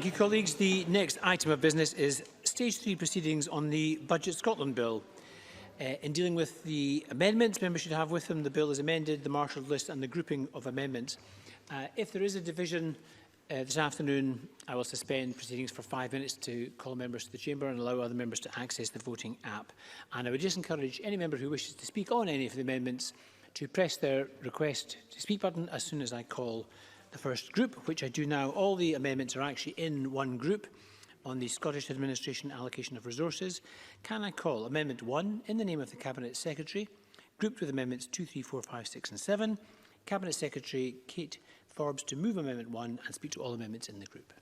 you, colleagues. The next item of business is Stage 3 proceedings on the Budget Scotland Bill. In dealing with the amendments, members should have with them the bill as amended, the marshalled list and the grouping of amendments. If there is a division this afternoon, I will suspend proceedings for 5 minutes to call members to the chamber and allow other members to access the voting app. And I would just encourage any member who wishes to speak on any of the amendments to press their request to speak button as soon as I call the first group, which I do now. All the amendments are actually in one group on the Scottish Administration Allocation of Resources. Can I call Amendment 1 in the name of the Cabinet Secretary, grouped with Amendments 2, 3, 4, 5, 6 and 7. Cabinet Secretary Kate Forbes to move Amendment 1 and speak to all amendments in the group.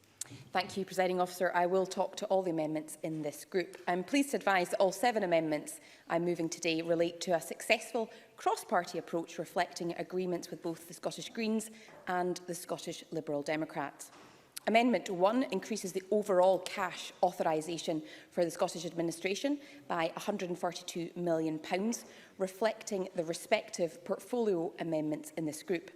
Thank you, Presiding Officer. I will talk to all the amendments in this group. I'm pleased to advise that all 7 amendments I'm moving today relate to a successful cross-party approach reflecting agreements with both the Scottish Greens and the Scottish Liberal Democrats. Amendment 1 increases the overall cash authorisation for the Scottish Administration by £142 million, reflecting the respective portfolio amendments in this group.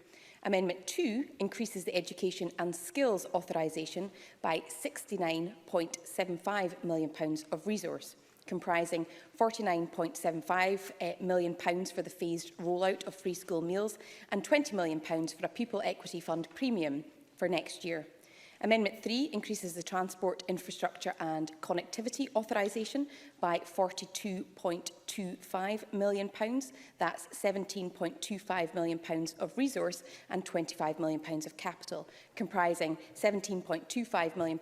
Amendment 2 increases the education and skills authorisation by £69.75 million of resource, comprising £49.75 million for the phased rollout of free school meals and £20 million for a pupil equity fund premium for next year. Amendment 3 increases the transport infrastructure and connectivity authorisation by £42.25 million. That's £17.25 million of resource and £25 million of capital, comprising £17.25 million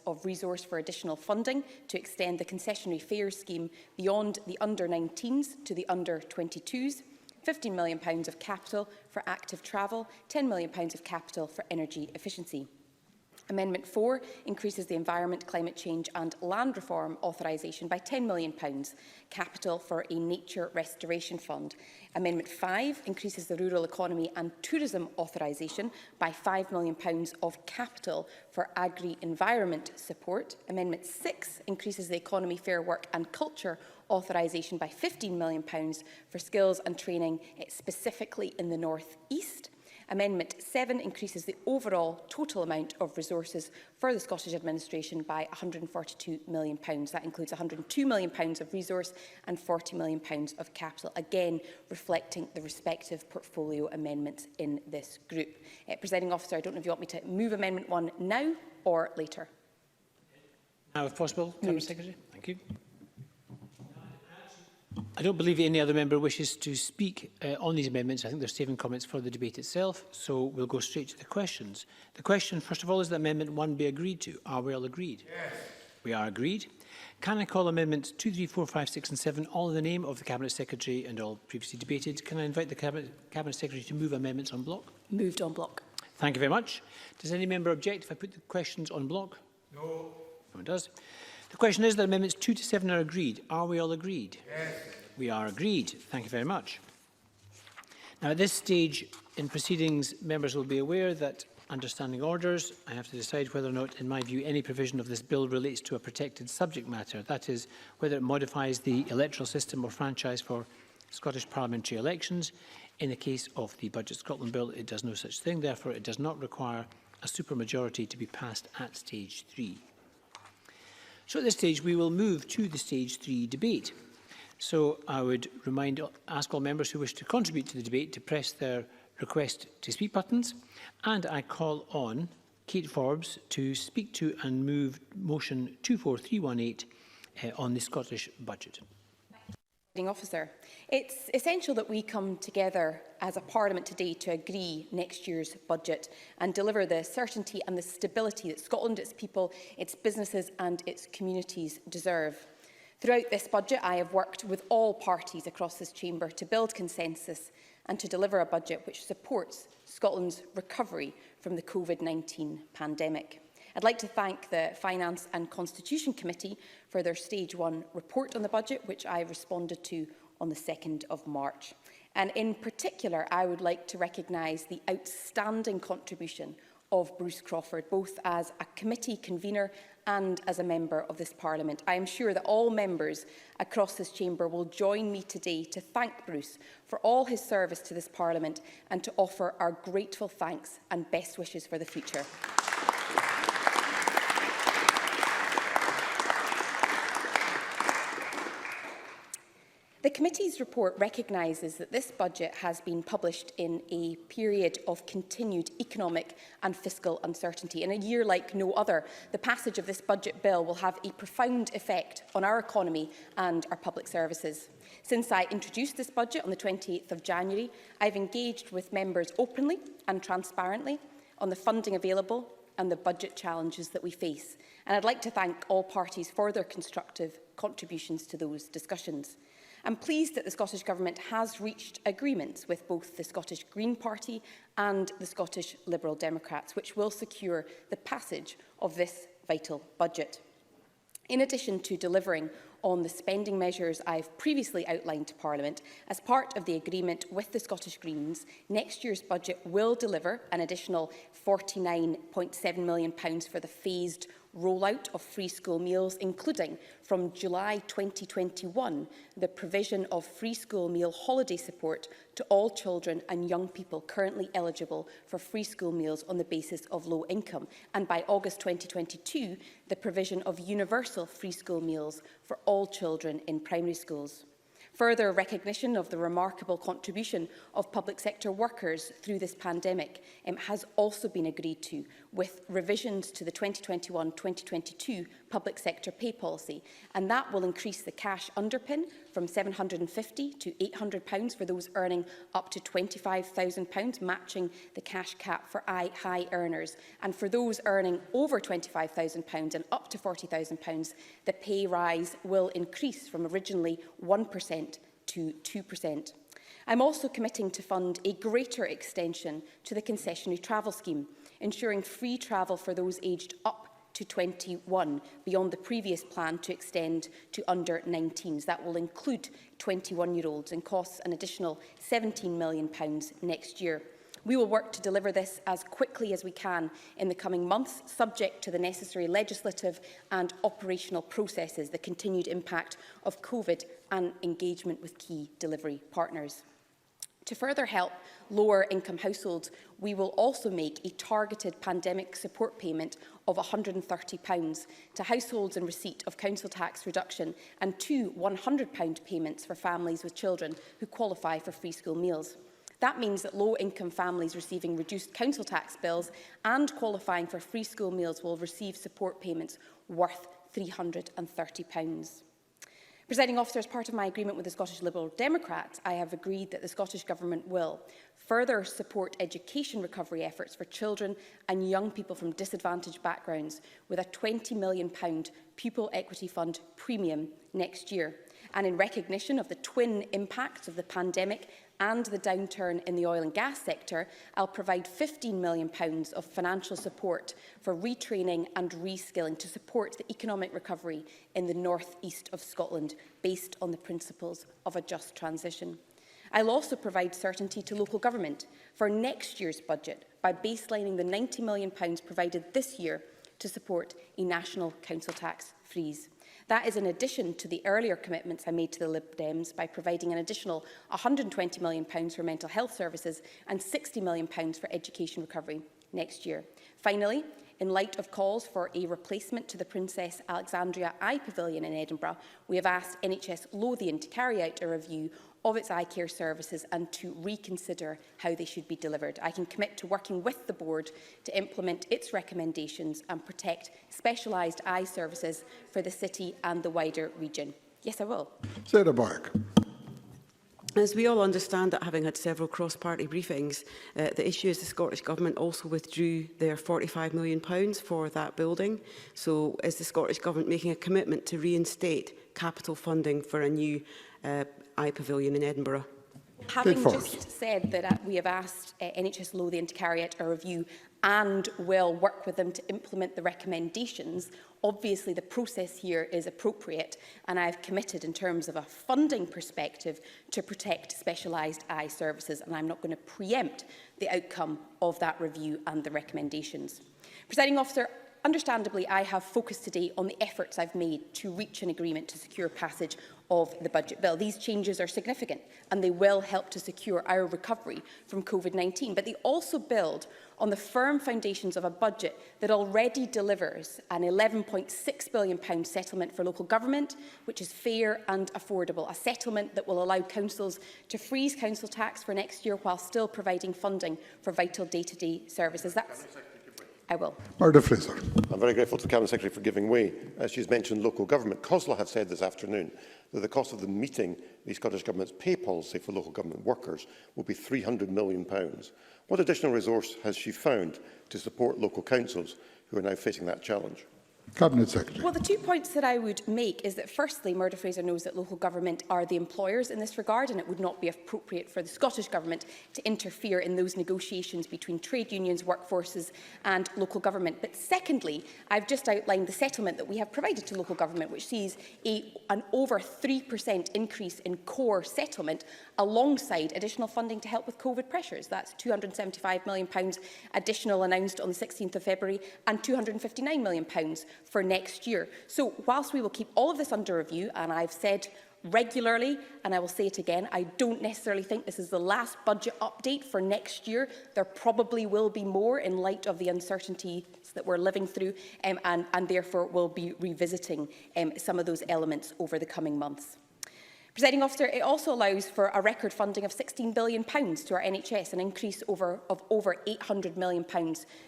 of resource for additional funding to extend the concessionary fares scheme beyond the under-19s to the under-22s, £15 million of capital for active travel, £10 million of capital for energy efficiency. Amendment 4 increases the Environment, Climate Change and Land Reform authorisation by £10 million, capital for a nature restoration fund. Amendment 5 increases the Rural Economy and Tourism authorisation by £5 million of capital for agri-environment support. Amendment 6 increases the Economy, Fair Work and Culture authorisation by £15 million for skills and training, specifically in the North East. Amendment 7 increases the overall total amount of resources for the Scottish Administration by £142 million. That includes £102 million of resource and £40 million of capital, again reflecting the respective portfolio amendments in this group. Presiding Officer, I don't know if you want me to move Amendment 1 now or later. Now, if possible, Cabinet Secretary. Thank you. I don't believe any other member wishes to speak on these amendments. I think they're saving comments for the debate itself, so we'll go straight to the questions. The question, first of all, is that Amendment 1 be agreed to. Are we all agreed? Yes. We are agreed. Can I call Amendments 2, 3, 4, 5, 6 and 7 all in the name of the Cabinet Secretary and all previously debated? Can I invite the Cabinet Secretary to move amendments en bloc? Moved en bloc. Thank you very much. Does any member object if I put the questions en bloc? No. No one does. The question is that Amendments 2 to 7 are agreed. Are we all agreed? Yes. We are agreed. Thank you very much. Now, at this stage in proceedings, members will be aware that under standing orders, I have to decide whether or not, in my view, any provision of this bill relates to a protected subject matter. That is, whether it modifies the electoral system or franchise for Scottish parliamentary elections. In the case of the Budget Scotland Bill, it does no such thing. Therefore, it does not require a supermajority to be passed at stage 3. So at this stage, we will move to the stage 3 debate. So I would ask all members who wish to contribute to the debate to press their request to speak buttons. And I call on Kate Forbes to speak to and move motion 24318 on the Scottish budget. Officer, it's essential that we come together as a Parliament today to agree next year's budget and deliver the certainty and the stability that Scotland, its people, its businesses and its communities deserve. Throughout this budget, I have worked with all parties across this chamber to build consensus and to deliver a budget which supports Scotland's recovery from the COVID-19 pandemic. I'd like to thank the Finance and Constitution Committee for their Stage 1 report on the budget, which I responded to on the 2nd of March. And in particular, I would like to recognise the outstanding contribution of Bruce Crawford, both as a committee convener and as a member of this Parliament. I am sure that all members across this chamber will join me today to thank Bruce for all his service to this Parliament and to offer our grateful thanks and best wishes for the future. committee's report recognises that this budget has been published in a period of continued economic and fiscal uncertainty. In a year like no other, the passage of this budget bill will have a profound effect on our economy and our public services. Since I introduced this budget on the 28th of January, I've engaged with members openly and transparently on the funding available and the budget challenges that we face. And I'd like to thank all parties for their constructive contributions to those discussions. I'm pleased that the Scottish Government has reached agreements with both the Scottish Green Party and the Scottish Liberal Democrats, which will secure the passage of this vital budget. In addition to delivering on the spending measures I've previously outlined to Parliament, as part of the agreement with the Scottish Greens, next year's budget will deliver an additional £49.7 million for the phased rollout of free school meals, including from July 2021, the provision of free school meal holiday support to all children and young people currently eligible for free school meals on the basis of low income, and by August 2022, the provision of universal free school meals for all children in primary schools. Further recognition of the remarkable contribution of public sector workers through this pandemic has also been agreed to, with revisions to the 2021-2022 public sector pay policy, and that will increase the cash underpin from £750 to £800 for those earning up to £25,000, matching the cash cap for high earners, and for those earning over £25,000 and up to £40,000, the pay rise will increase from originally 1% to 2%. I'm also committing to fund a greater extension to the concessionary travel scheme, ensuring free travel for those aged up to 21 beyond the previous plan to extend to under 19s. That will include 21-year-olds and costs an additional £17 million next year. We will work to deliver this as quickly as we can in the coming months, subject to the necessary legislative and operational processes, the continued impact of COVID and engagement with key delivery partners. To further help lower-income households, we will also make a targeted pandemic support payment of £130 to households in receipt of council tax reduction and two £100 payments for families with children who qualify for free school meals. That means that low-income families receiving reduced council tax bills and qualifying for free school meals will receive support payments worth £330. Presiding Officer, as part of my agreement with the Scottish Liberal Democrats, I have agreed that the Scottish Government will further support education recovery efforts for children and young people from disadvantaged backgrounds with a £20 million pupil equity fund premium next year. And in recognition of the twin impacts of the pandemic and the downturn in the oil and gas sector, I'll provide £15 million of financial support for retraining and reskilling to support the economic recovery in the north east of Scotland, based on the principles of a just transition. I'll also provide certainty to local government for next year's budget by baselining the £90 million provided this year to support a national council tax freeze. That is in addition to the earlier commitments I made to the Lib Dems by providing an additional £120 million for mental health services and £60 million for education recovery next year. Finally, in light of calls for a replacement to the Princess Alexandria Eye Pavilion in Edinburgh, we have asked NHS Lothian to carry out a review of its eye care services and to reconsider how they should be delivered. I can commit to working with the board to implement its recommendations and protect specialised eye services for the city and the wider region. Yes, I will. Sarah Bark. As we all understand that, having had several cross-party briefings, the issue is the Scottish Government also withdrew their £45 million for that building. So is the Scottish Government making a commitment to reinstate capital funding for a new eye pavilion in Edinburgh? Having just said that we have asked NHS Lothian to carry out a review and will work with them to implement the recommendations, obviously the process here is appropriate, and I have committed in terms of a funding perspective to protect specialised eye services, and I'm not going to preempt the outcome of that review and the recommendations. Presiding Officer, understandably, I have focused today on the efforts I've made to reach an agreement to secure passage of the budget bill. These changes are significant and they will help to secure our recovery from COVID-19, but they also build on the firm foundations of a budget that already delivers an £11.6 billion settlement for local government, which is fair and affordable, a settlement that will allow councils to freeze council tax for next year while still providing funding for vital day-to-day services. I will. Murdo Fraser. I'm very grateful to the Cabinet Secretary for giving way. As she's mentioned local government, COSLA have said this afternoon that the cost of them meeting the Scottish Government's pay policy for local government workers will be £300 million. What additional resource has she found to support local councils who are now facing that challenge? Cabinet Secretary. Well, the 2 points that I would make is that, firstly, Murdo Fraser knows that local government are the employers in this regard, and it would not be appropriate for the Scottish Government to interfere in those negotiations between trade unions, workforces and local government. But secondly, I've just outlined the settlement that we have provided to local government, which sees an over 3% increase in core settlement alongside additional funding to help with COVID pressures. That's £275 million additional announced on the 16th of February and £259 million for next year. So whilst we will keep all of this under review, and I've said regularly, and I will say it again, I don't necessarily think this is the last budget update for next year. There probably will be more in light of the uncertainties that we're living through, and therefore we'll be revisiting some of those elements over the coming months. Presiding Officer, it also allows for a record funding of £16 billion to our NHS, an increase of over £800 million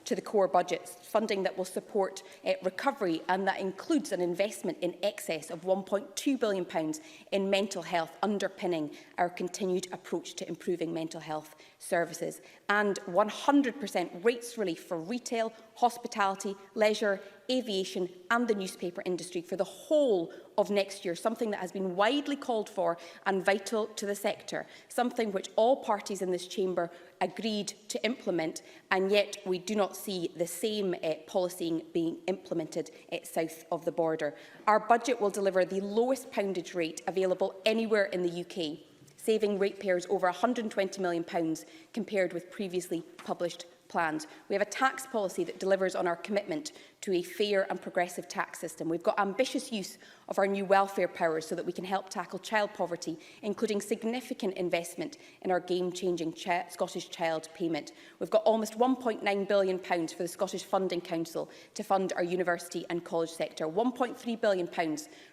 to the core budget, funding that will support recovery, and that includes an investment in excess of £1.2 billion in mental health, underpinning our continued approach to improving mental health services, and 100% rates relief for retail, hospitality, leisure, aviation and the newspaper industry for the whole of next year, something that has been widely called for and vital to the sector, something which all parties in this chamber agreed to implement, and yet we do not see the same policy being implemented south of the border. Our budget will deliver the lowest poundage rate available anywhere in the UK, saving ratepayers over £120 million compared with previously published plans. We have a tax policy that delivers on our commitment to a fair and progressive tax system. We've got ambitious use of our new welfare powers so that we can help tackle child poverty, including significant investment in our game-changing Scottish Child Payment. We've got almost £1.9 billion for the Scottish Funding Council to fund our university and college sector, £1.3 billion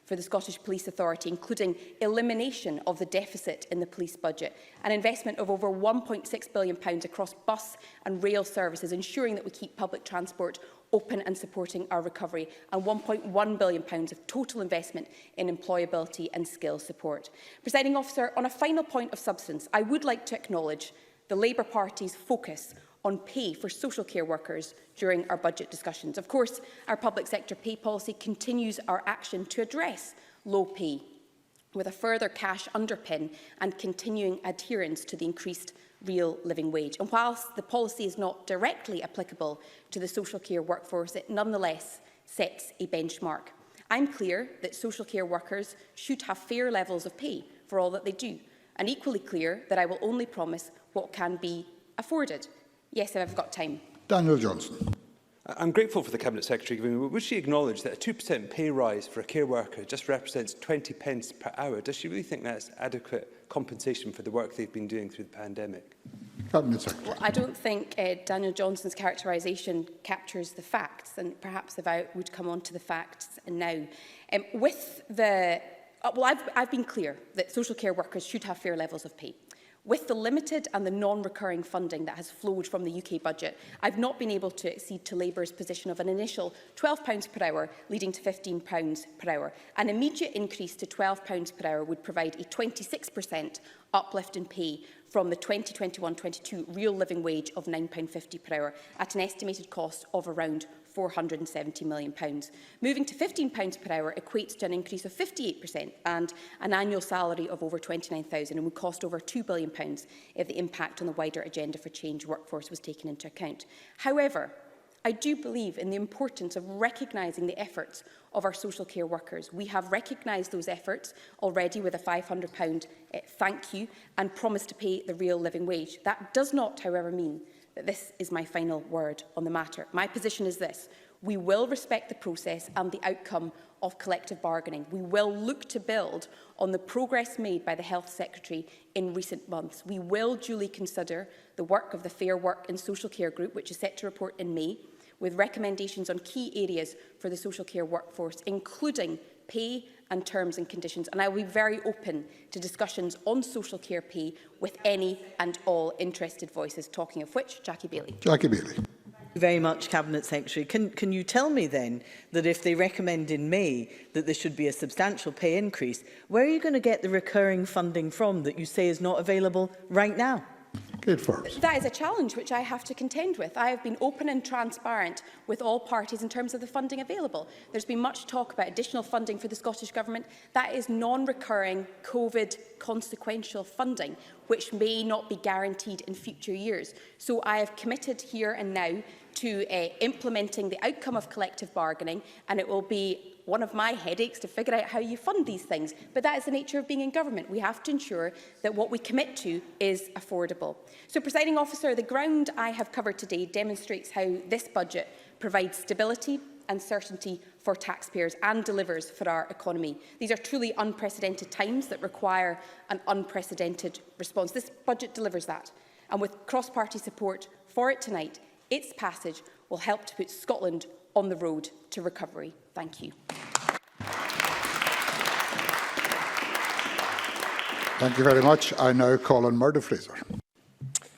for the Scottish Police Authority, including elimination of the deficit in the police budget, an investment of over £1.6 billion across bus and rail services, ensuring that we keep public transport open and supporting our recovery, and £1.1 billion of total investment in employability and skills support. Presiding Officer, on a final point of substance, I would like to acknowledge the Labour Party's focus on pay for social care workers during our budget discussions. Of course, our public sector pay policy continues our action to address low pay, with a further cash underpin and continuing adherence to the increased real living wage. And whilst the policy is not directly applicable to the social care workforce, it nonetheless sets a benchmark. I'm clear that social care workers should have fair levels of pay for all that they do, and equally clear that I will only promise what can be afforded. Yes, I've got time. Daniel Johnson. I'm grateful for the Cabinet Secretary giving me. Would she acknowledge that a 2% pay rise for a care worker just represents 20 pence per hour? Does she really think that's adequate compensation for the work they've been doing through the pandemic? Cabinet Secretary. Well, I don't think Daniel Johnson's characterisation captures the facts, and perhaps if I would come on to the facts now. I've been clear that social care workers should have fair levels of pay. With the limited and the non-recurring funding that has flowed from the UK budget, I've not been able to accede to Labour's position of an initial £12 per hour leading to £15 per hour. An immediate increase to £12 per hour would provide a 26% uplift in pay from the 2021-22 real living wage of £9.50 per hour at an estimated cost of around £470 million. Moving to £15 per hour equates to an increase of 58% and an annual salary of over £29,000 and would cost over £2 billion if the impact on the wider agenda for change workforce was taken into account. However, I do believe in the importance of recognising the efforts of our social care workers. We have recognised those efforts already with a £500 thank you and promised to pay the real living wage. That does not, however, mean that this is my final word on the matter. My position is this: We will respect the process and the outcome of collective bargaining. We will look to build on the progress made by the Health Secretary in recent months. We will duly consider the work of the Fair Work and Social Care Group, which is set to report in May, with recommendations on key areas for the social care workforce, including pay and terms and conditions. And I will be very open to discussions on social care pay with any and all interested voices, talking of which, Jackie Bailey. Jackie Bailey. Thank you very much, Cabinet Secretary. Can you tell me then that if they recommend in May that there should be a substantial pay increase, where are you going to get the recurring funding from that you say is not available right now? Kate Forbes. That is a challenge which I have to contend with. I have been open and transparent with all parties in terms of the funding available. There's been much talk about additional funding for the Scottish Government. That is non-recurring COVID consequential funding, which may not be guaranteed in future years. So I have committed here and now to implementing the outcome of collective bargaining, and it will be one of my headaches to figure out how you fund these things. But that is the nature of being in government. We have to ensure that what we commit to is affordable. So, Presiding Officer, the ground I have covered today demonstrates how this budget provides stability and certainty for taxpayers and delivers for our economy. These are truly unprecedented times that require an unprecedented response. This budget delivers that. And with cross-party support for it tonight, its passage will help to put Scotland on the road to recovery. Thank you. Thank you very much. I now call on Murdo Fraser.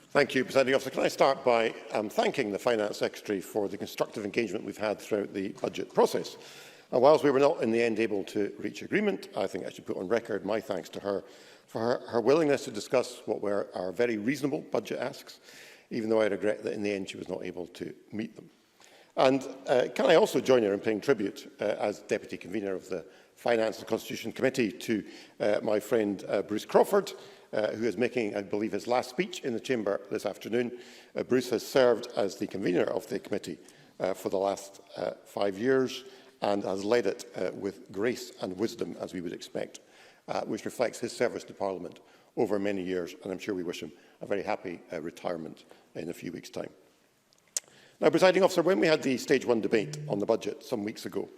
Thank you, Presiding Officer. Can I start by thanking the Finance Secretary for the constructive engagement we've had throughout the budget process. And whilst we were not in the end able to reach agreement, I think I should put on record my thanks to her for her willingness to discuss what were our very reasonable budget asks, even though I regret that in the end she was not able to meet them. And can I also join her in paying tribute as Deputy Convener of the Finance and Constitution Committee to my friend Bruce Crawford, who is making, I believe, his last speech in the Chamber this afternoon. Bruce has served as the convener of the committee for the last 5 years and has led it with grace and wisdom, as we would expect, which reflects his service to Parliament over many years, and I'm sure we wish him a very happy retirement in a few weeks' time. Now, Presiding Officer, when we had the Stage 1 debate on the budget some weeks ago,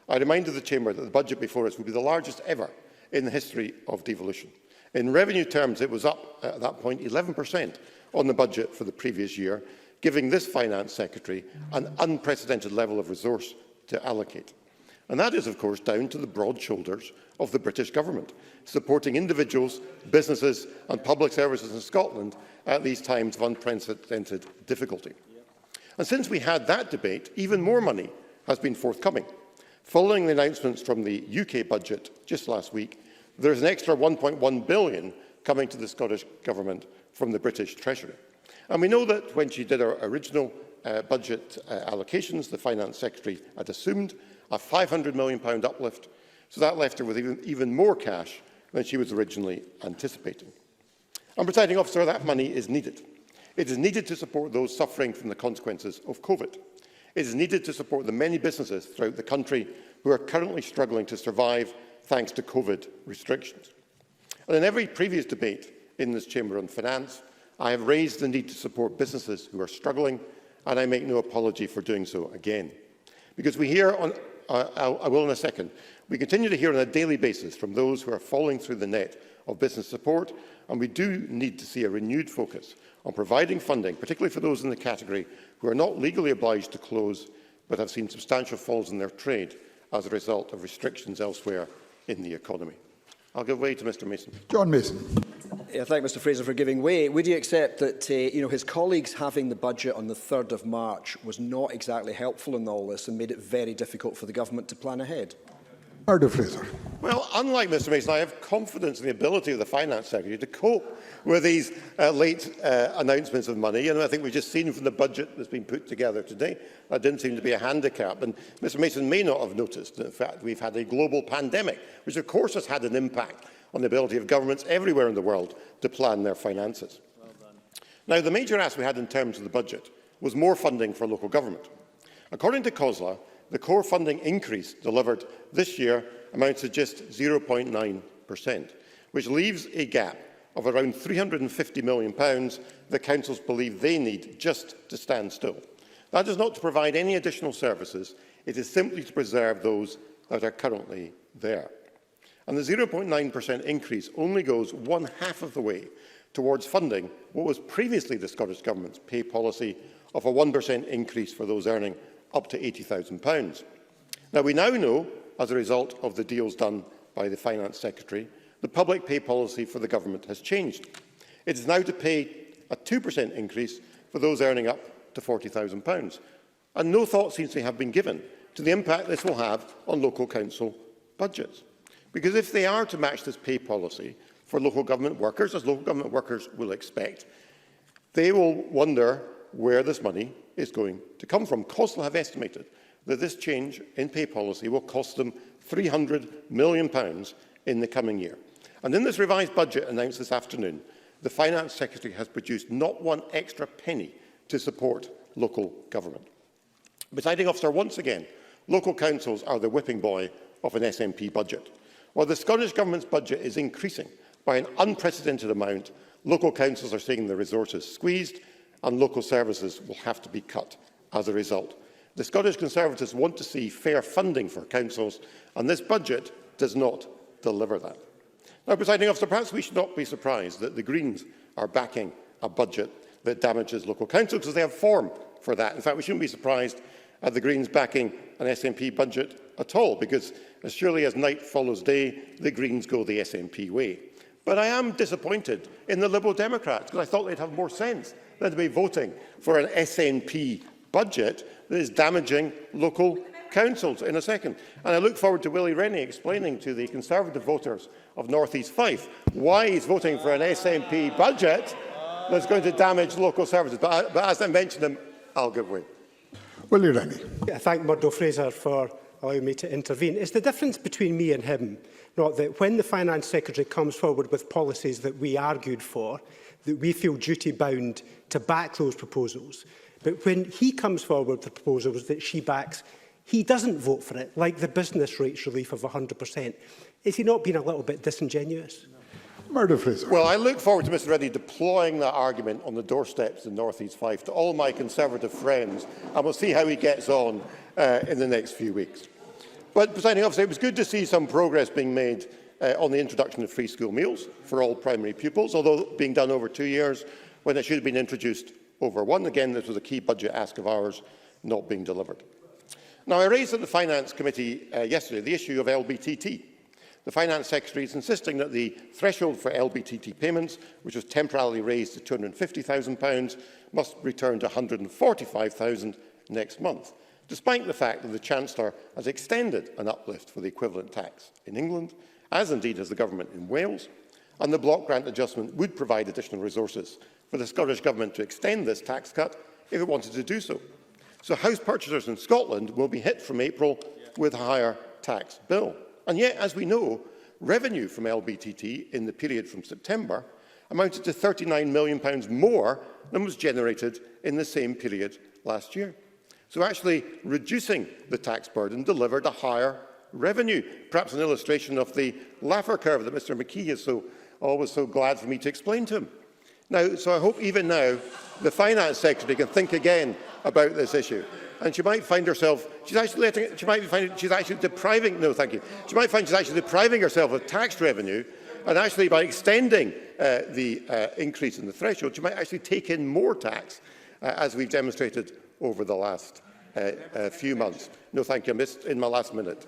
I reminded the Chamber that the budget before us would be the largest ever in the history of devolution. In revenue terms, it was up at that point 11% on the budget for the previous year, giving this Finance Secretary an unprecedented level of resource to allocate. And that is, of course, down to the broad shoulders of the British Government, supporting individuals, businesses and public services in Scotland at these times of unprecedented difficulty. And since we had that debate, even more money has been forthcoming. Following the announcements from the UK budget just last week, there is an extra £1.1 billion coming to the Scottish Government from the British Treasury. And we know that when she did her original budget allocations, the Finance Secretary had assumed a £500 million uplift, so that left her with even more cash than she was originally anticipating. And, Presiding Officer, that money is needed. It is needed to support those suffering from the consequences of COVID. It is needed to support the many businesses throughout the country who are currently struggling to survive thanks to COVID restrictions. And in every previous debate in this Chamber on finance, I have raised the need to support businesses who are struggling, and I make no apology for doing so again. Because we hear on, I will in a second, we continue to hear on a daily basis from those who are falling through the net of business support, and we do need to see a renewed focus on providing funding, particularly for those in the category who are not legally obliged to close, but have seen substantial falls in their trade as a result of restrictions elsewhere in the economy. I'll give way to Mr Mason. John Mason. I thank Mr Fraser for giving way. Would you accept that his colleagues having the budget on the 3rd of March was not exactly helpful in all this and made it very difficult for the government to plan ahead? Murdo Fraser. Well, unlike Mr Mason, I have confidence in the ability of the Finance Secretary to cope with these late announcements of money. And I think we've just seen from the budget that's been put together today, that didn't seem to be a handicap. And Mr Mason may not have noticed that, in fact, we've had a global pandemic, which of course has had an impact on the ability of governments everywhere in the world to plan their finances. Well done. Now, the major ask we had in terms of the budget was more funding for local government. According to COSLA, the core funding increase delivered this year amounts to just 0.9%, which leaves a gap of around £350 million that councils believe they need just to stand still. That is not to provide any additional services, it is simply to preserve those that are currently there. And the 0.9% increase only goes one half of the way towards funding what was previously the Scottish Government's pay policy of a 1% increase for those earning up to £80,000. Now, we now know, as a result of the deals done by the Finance Secretary, the public pay policy for the Government has changed. It is now to pay a 2% increase for those earning up to £40,000. And no thought seems to have been given to the impact this will have on local council budgets. Because if they are to match this pay policy for local government workers, as local government workers will expect, they will wonder where this money is going to come from. COSLA have estimated that this change in pay policy will cost them £300 million in the coming year. And in this revised budget announced this afternoon, the Finance Secretary has produced not one extra penny to support local government. Presiding Officer, once again, local councils are the whipping boy of an SNP budget. While the Scottish Government's budget is increasing by an unprecedented amount, local councils are seeing their resources squeezed and local services will have to be cut as a result. The Scottish Conservatives want to see fair funding for councils, and this budget does not deliver that. Now, Presiding Officer, perhaps we should not be surprised that the Greens are backing a budget that damages local councils, because they have form for that. In fact, we shouldn't be surprised at the Greens backing an SNP budget at all, because as surely as night follows day, the Greens go the SNP way. But I am disappointed in the Liberal Democrats, because I thought they'd have more sense than to be voting for an SNP budget that is damaging local councils in a second. And I look forward to Willie Rennie explaining to the Conservative voters of North East Fife why he's voting for an SNP budget that's going to damage local services. But as I mentioned him, I'll give way. Willie Rennie. I thank Murdo Fraser for allowing me to intervene. It's the difference between me and him, not that when the Finance Secretary comes forward with policies that we argued for, that we feel duty-bound to back those proposals. But when he comes forward with proposals that she backs, he doesn't vote for it, like the business rates relief of 100%. Is he not being a little bit disingenuous? Murdo Fraser. Well, I look forward to Mr Reddy deploying that argument on the doorsteps in North East Fife to all my Conservative friends, and we'll see how he gets on in the next few weeks. But, Presiding Officer, it was good to see some progress being made on the introduction of free school meals for all primary pupils, although being done over 2 years when it should have been introduced over one. Again, this was a key budget ask of ours, not being delivered. Now, I raised at the Finance Committee yesterday the issue of LBTT. The Finance Secretary is insisting that the threshold for LBTT payments, which was temporarily raised to £250,000, must return to £145,000 next month, despite the fact that the Chancellor has extended an uplift for the equivalent tax in England, as indeed has the Government in Wales, and the block grant adjustment would provide additional resources for the Scottish Government to extend this tax cut if it wanted to do so. So house purchasers in Scotland will be hit from April with a higher tax bill. And yet, as we know, revenue from LBTT in the period from September amounted to £39 million more than was generated in the same period last year. So actually reducing the tax burden delivered a higher revenue, perhaps an illustration of the Laffer curve that Mr McKee is always so glad for me to explain to him. Now, so I hope even now the Finance Secretary can think again about this issue. And she might find herself, she might find she's actually depriving, no thank you, she might find she's actually depriving herself of tax revenue, and actually by extending the increase in the threshold, she might actually take in more tax, as we've demonstrated over the last few months. No thank you, I missed in my last minute.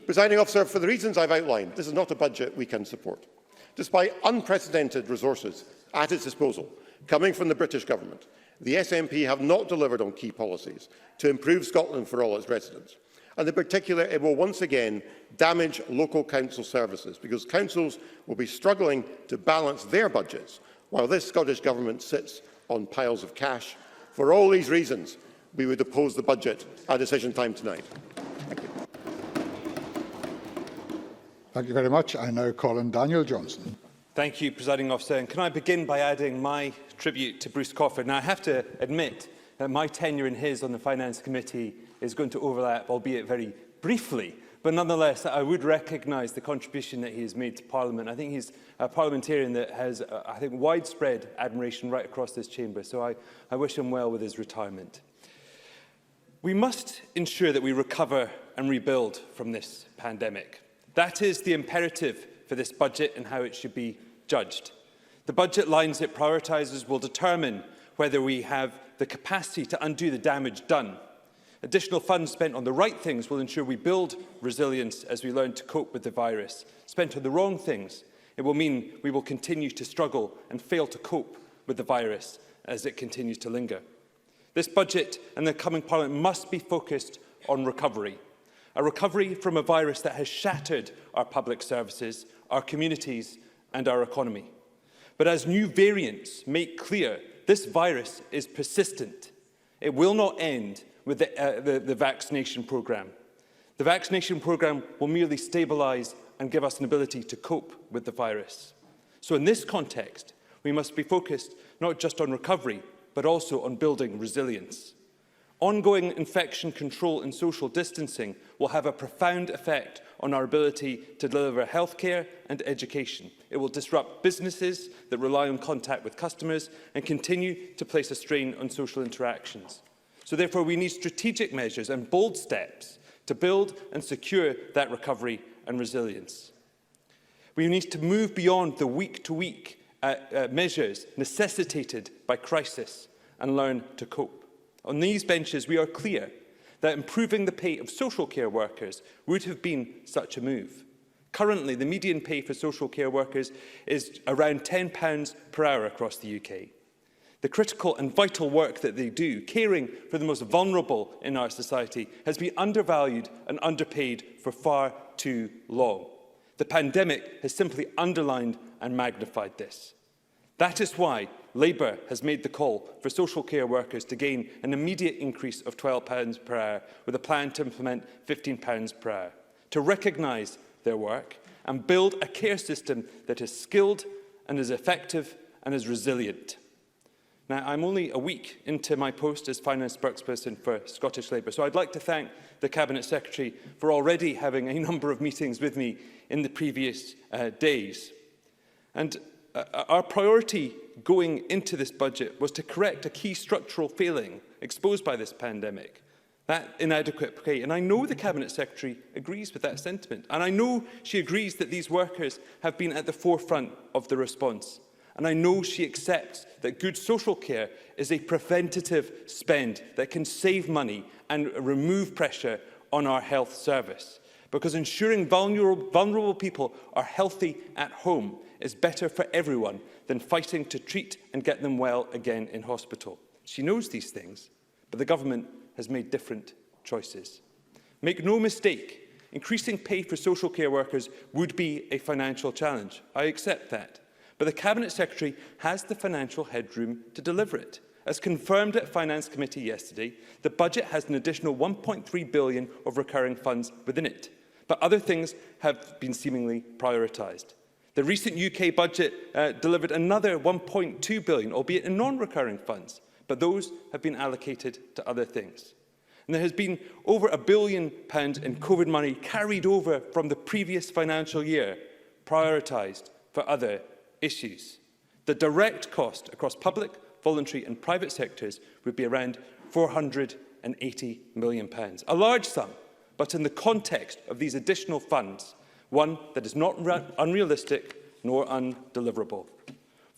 Presiding Officer, for the reasons I've outlined, this is not a budget we can support. Despite unprecedented resources at its disposal, coming from the British Government, the SNP have not delivered on key policies to improve Scotland for all its residents. And in particular, it will once again damage local council services, because councils will be struggling to balance their budgets while this Scottish Government sits on piles of cash. For all these reasons, we would oppose the budget at decision time tonight. Thank you. Thank you very much. I now call on Daniel Johnson. Thank you, Presiding Officer. And can I begin by adding my tribute to Bruce Crawford? Now, I have to admit that my tenure and his on the Finance Committee is going to overlap, albeit very briefly. But nonetheless, I would recognise the contribution that he has made to Parliament. I think he's a parliamentarian that has, I think, widespread admiration right across this chamber. So I wish him well with his retirement. We must ensure that we recover and rebuild from this pandemic. That is the imperative for this budget and how it should be judged. The budget lines it prioritises will determine whether we have the capacity to undo the damage done. Additional funds spent on the right things will ensure we build resilience as we learn to cope with the virus. Spent on the wrong things, it will mean we will continue to struggle and fail to cope with the virus as it continues to linger. This budget and the coming Parliament must be focused on recovery. A recovery from a virus that has shattered our public services, our communities and our economy. But as new variants make clear, this virus is persistent. It will not end with the vaccination programme. The vaccination programme will merely stabilise and give us an ability to cope with the virus. So in this context, we must be focused not just on recovery, but also on building resilience. Ongoing infection control and social distancing will have a profound effect on our ability to deliver healthcare and education. It will disrupt businesses that rely on contact with customers and continue to place a strain on social interactions. So therefore, we need strategic measures and bold steps to build and secure that recovery and resilience. We need to move beyond the week-to-week measures necessitated by crisis and learn to cope. On these benches, we are clear that improving the pay of social care workers would have been such a move. Currently, the median pay for social care workers is around £10 per hour across the UK. The critical and vital work that they do, caring for the most vulnerable in our society, has been undervalued and underpaid for far too long. The pandemic has simply underlined and magnified this. That is why Labour has made the call for social care workers to gain an immediate increase of £12 per hour, with a plan to implement £15 per hour, to recognise their work and build a care system that is skilled and is effective and is resilient. Now, I'm only a week into my post as Finance Spokesperson for Scottish Labour, so I'd like to thank the Cabinet Secretary for already having a number of meetings with me in the previous days. And our priority going into this budget was to correct a key structural failing exposed by this pandemic, that inadequate pay. And I know the Cabinet Secretary agrees with that sentiment. And I know she agrees that these workers have been at the forefront of the response. And I know she accepts that good social care is a preventative spend that can save money and remove pressure on our health service. Because ensuring vulnerable people are healthy at home is better for everyone than fighting to treat and get them well again in hospital. She knows these things, but the government has made different choices. Make no mistake, increasing pay for social care workers would be a financial challenge. I accept that. But the Cabinet Secretary has the financial headroom to deliver it. As confirmed at Finance Committee yesterday, the budget has an additional £1.3 billion of recurring funds within it. But other things have been seemingly prioritised. The recent UK budget delivered another £1.2 billion, albeit in non-recurring funds, but those have been allocated to other things. And there has been over £1 billion in COVID money carried over from the previous financial year, prioritised for other issues. The direct cost across public, voluntary and private sectors would be around £480 million. A large sum, but in the context of these additional funds, one that is not unrealistic nor undeliverable.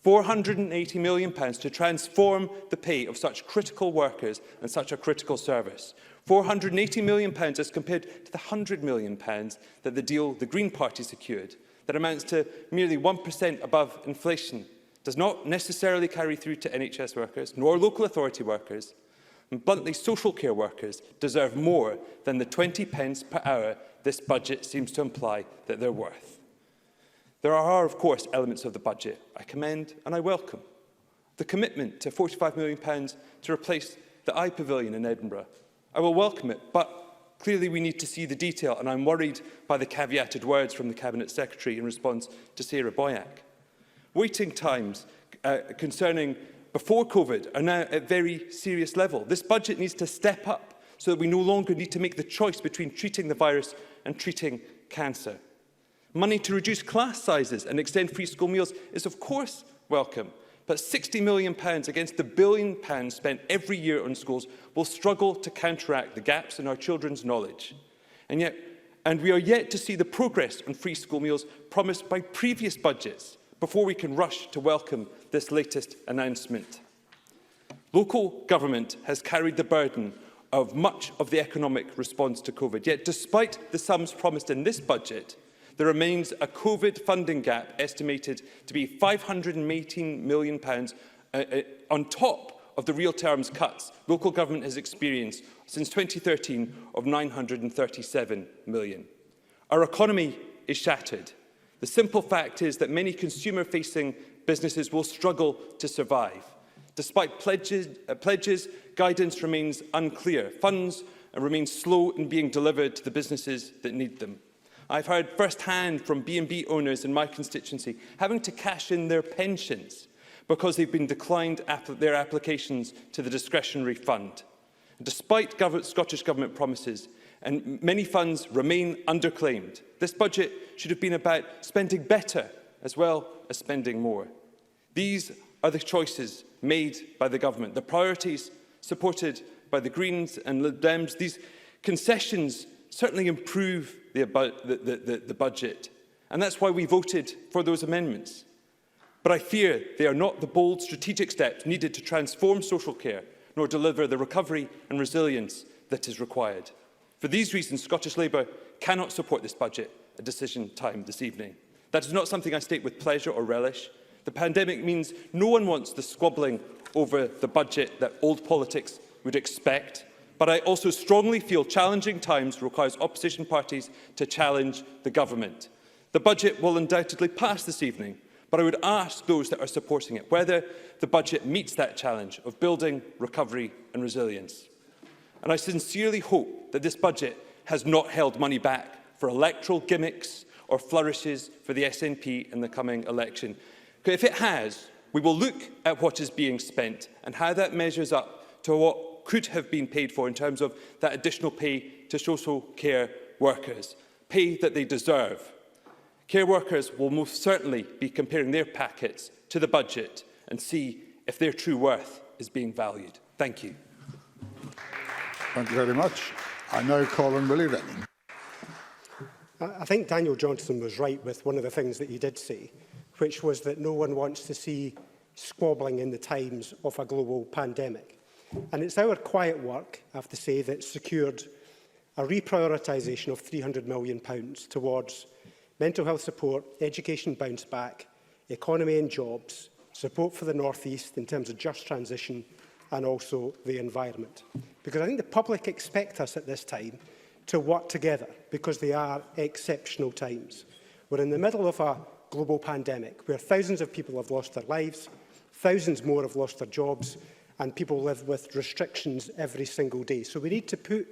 £480 million to transform the pay of such critical workers and such a critical service. £480 million as compared to the £100 million that the deal the Green Party secured, that amounts to merely 1% above inflation, does not necessarily carry through to NHS workers, nor local authority workers, and bluntly, social care workers deserve more than the 20p per hour this budget seems to imply that they're worth. There are, of course, elements of the budget I commend and I welcome. The commitment to £45 million to replace the iPavilion in Edinburgh. I will welcome it, but clearly we need to see the detail, and I'm worried by the caveated words from the Cabinet Secretary in response to Sarah Boyack. Waiting times concerning before COVID are now at very serious level. This budget needs to step up so that we no longer need to make the choice between treating the virus and treating cancer. Money to reduce class sizes and extend free school meals is of course welcome, but £60 million against the £1 billion spent every year on schools will struggle to counteract the gaps in our children's knowledge. And we are yet to see the progress on free school meals promised by previous budgets before we can rush to welcome this latest announcement. Local government has carried the burden of much of the economic response to COVID, yet despite the sums promised in this budget, there remains a COVID funding gap estimated to be £518 million on top of the real terms cuts local government has experienced since 2013 of £937 million. Our economy is shattered. The simple fact is that many consumer-facing businesses will struggle to survive. Despite pledges, guidance remains unclear. Funds remain slow in being delivered to the businesses that need them. I've heard first-hand from B&B owners in my constituency having to cash in their pensions because they've been declined their applications to the discretionary fund. And despite Scottish Government promises, and many funds remain underclaimed, this budget should have been about spending better as well as spending more. These are the choices made by the government, the priorities supported by the Greens and Lib Dems. These concessions certainly improve the budget, and that's why we voted for those amendments. But I fear they are not the bold strategic steps needed to transform social care, nor deliver the recovery and resilience that is required. For these reasons, Scottish Labour cannot support this budget at decision time this evening. That is not something I state with pleasure or relish. The pandemic means no one wants the squabbling over the budget that old politics would expect. But I also strongly feel challenging times requires opposition parties to challenge the government. The budget will undoubtedly pass this evening, but I would ask those that are supporting it whether the budget meets that challenge of building recovery and resilience. And I sincerely hope that this budget has not held money back for electoral gimmicks or flourishes for the SNP in the coming election. If it has, we will look at what is being spent and how that measures up to what could have been paid for in terms of that additional pay to social care workers, pay that they deserve. Care workers will most certainly be comparing their packets to the budget and see if their true worth is being valued. Thank you. Thank you very much. I now call on Willie Rennie. I think Daniel Johnson was right with one of the things that he did say, which was that no one wants to see squabbling in the times of a global pandemic. And it's our quiet work, I have to say, that secured a reprioritisation of £300 million towards mental health support, education bounce back, economy and jobs, support for the North East in terms of just transition and also the environment. Because I think the public expect us at this time to work together because they are exceptional times. We're in the middle of a global pandemic where thousands of people have lost their lives, thousands more have lost their jobs, and people live with restrictions every single day. So we need to put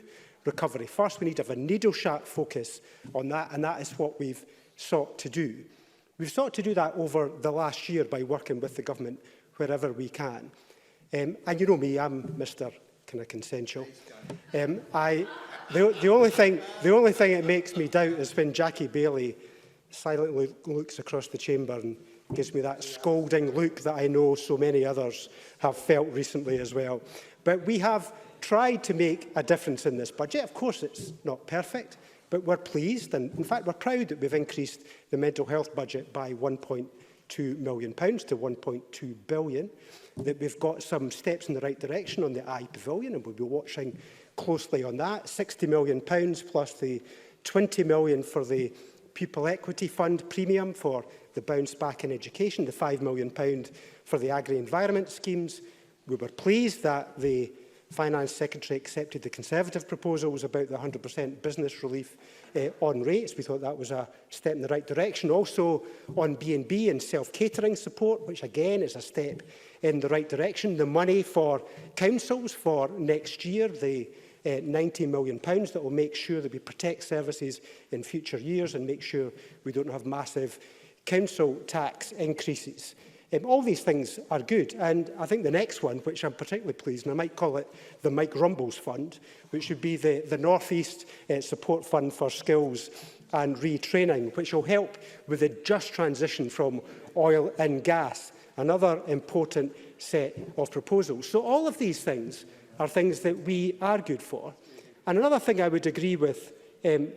recovery first. We need to have a needle-sharp focus on that, and that is what we've sought to do. We've sought to do that over the last year by working with the government wherever we can. And you know me, I'm Mr. kind of consensual. The only thing it makes me doubt is when Jackie Bailey silently looks across the chamber and gives me that scolding look that I know so many others have felt recently as well. But we have tried to make a difference in this budget. Of course, it's not perfect, but we're pleased, and in fact, we're proud that we've increased the mental health budget by £1.2 million to £1.2 billion, that we've got some steps in the right direction on the iPavilion, and we'll be watching closely on that. £60 million plus the £20 million for the Pupil Equity Fund premium for the bounce back in education, the £5 million for the agri-environment schemes. We were pleased that the Finance Secretary accepted the Conservative proposals about the 100% business relief on rates. We thought that was a step in the right direction. Also on B&B and self-catering support, which again is a step in the right direction. The money for councils for next year, the £90 million that will make sure that we protect services in future years and make sure we don't have massive council tax increases. All these things are good, and I think the next one, which I'm particularly pleased, and I might call it the Mike Rumbles Fund, which would be the North East Support Fund for Skills and Retraining, which will help with the just transition from oil and gas. another important set of proposals. So all of these things are things that we argued for. And another thing I would agree with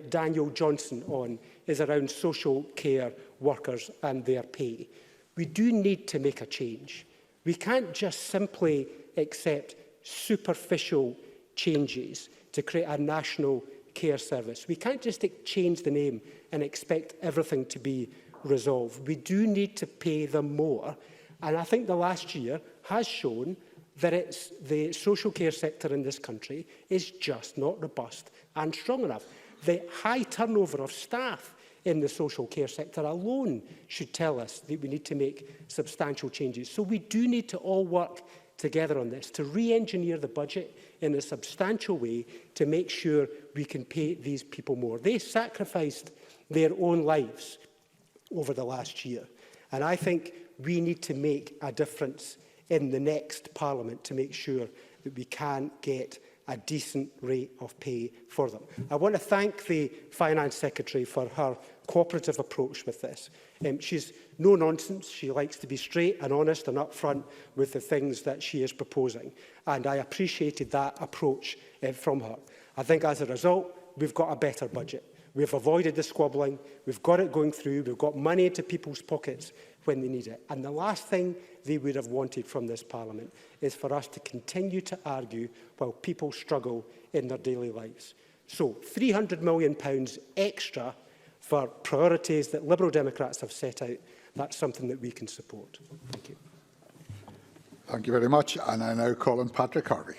Daniel Johnson on is around social care workers and their pay. We do need to make a change. We can't just simply accept superficial changes to create a national care service. We can't just change the name and expect everything to be resolved. We do need to pay them more. And I think the last year has shown that the social care sector in this country is just not robust and strong enough. The high turnover of staff in the social care sector alone should tell us that we need to make substantial changes. So we do need to all work together on this, to re-engineer the budget in a substantial way to make sure we can pay these people more. They sacrificed their own lives over the last year. And I think we need to make a difference in the next Parliament to make sure that we can get a decent rate of pay for them. I want to thank the Finance Secretary for her cooperative approach with this. She's no nonsense. She likes to be straight and honest and upfront with the things that she is proposing. And I appreciated that approach from her. I think as a result, we've got a better budget. We've avoided the squabbling. We've got it going through. We've got money into people's pockets when they need it. And the last thing they would have wanted from this Parliament is for us to continue to argue while people struggle in their daily lives. So £300 million extra for priorities that Liberal Democrats have set out, that's something that we can support. Thank you. Thank you very much. And I now call on Patrick Harvey.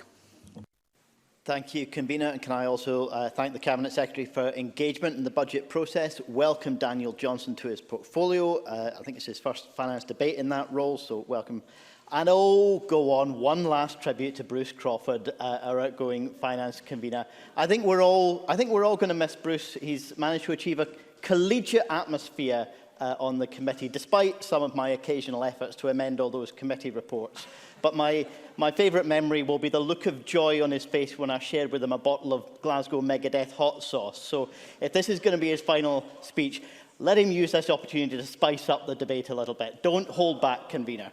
Thank you, Convener. And can I also thank the Cabinet Secretary for engagement in the budget process, welcome Daniel Johnson to his portfolio. I think it's his first finance debate in that role, so welcome. And oh, go on, one last tribute to Bruce Crawford, our outgoing finance convener. I think we're all going to miss Bruce. He's managed to achieve a collegiate atmosphere on the committee, despite some of my occasional efforts to amend all those committee reports. But my favourite memory will be the look of joy on his face when I shared with him a bottle of Glasgow Megadeth hot sauce. So if this is going to be his final speech, let him use this opportunity to spice up the debate a little bit. Don't hold back, convener.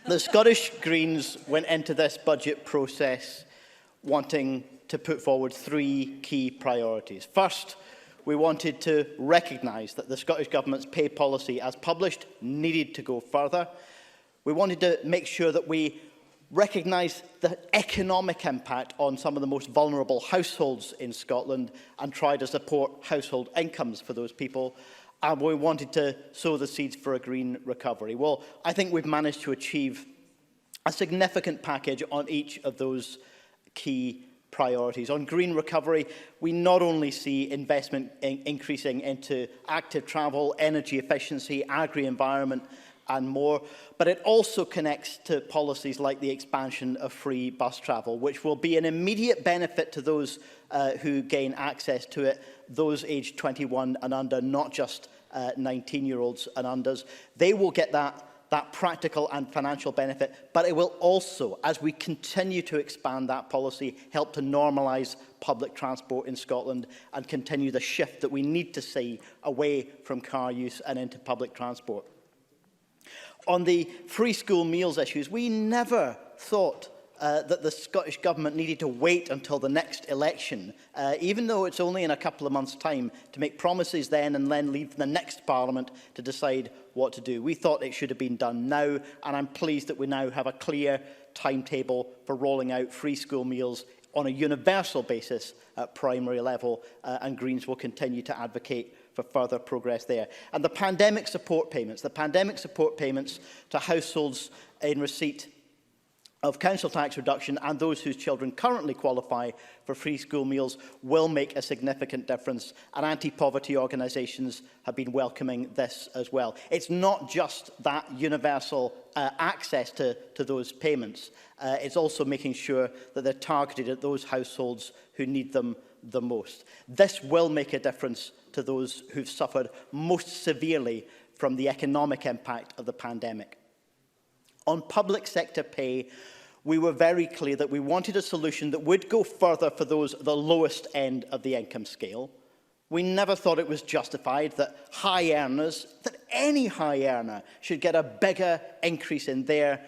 The Scottish Greens went into this budget process wanting to put forward three key priorities. First, we wanted to recognise that the Scottish Government's pay policy, as published, needed to go further. We wanted to make sure that we recognise the economic impact on some of the most vulnerable households in Scotland and try to support household incomes for those people. And we wanted to sow the seeds for a green recovery. Well, I think we've managed to achieve a significant package on each of those key priorities. On green recovery, we not only see investment increasing into active travel, energy efficiency, agri-environment and more, but it also connects to policies like the expansion of free bus travel, which will be an immediate benefit to those who gain access to it, those aged 21 and under, not just 19-year-olds and unders. They will get that practical and financial benefit, but it will also, as we continue to expand that policy, help to normalise public transport in Scotland and continue the shift that we need to see away from car use and into public transport. On the free school meals issues, we never thought that the Scottish Government needed to wait until the next election, even though it's only in a couple of months' time, to make promises then and then leave the next Parliament to decide what to do. We thought it should have been done now, and I'm pleased that we now have a clear timetable for rolling out free school meals on a universal basis at primary level, and Greens will continue to advocate for further progress there. And the pandemic support payments to households in receipt of council tax reduction and those whose children currently qualify for free school meals will make a significant difference, and anti-poverty organisations have been welcoming this as well. It's not just that universal access to those payments, it's also making sure that they're targeted at those households who need them the most. This will make a difference to those who've suffered most severely from the economic impact of the pandemic. On public sector pay, we were very clear that we wanted a solution that would go further for those at the lowest end of the income scale. We never thought it was justified that high earners, that any high earner should get a bigger increase in their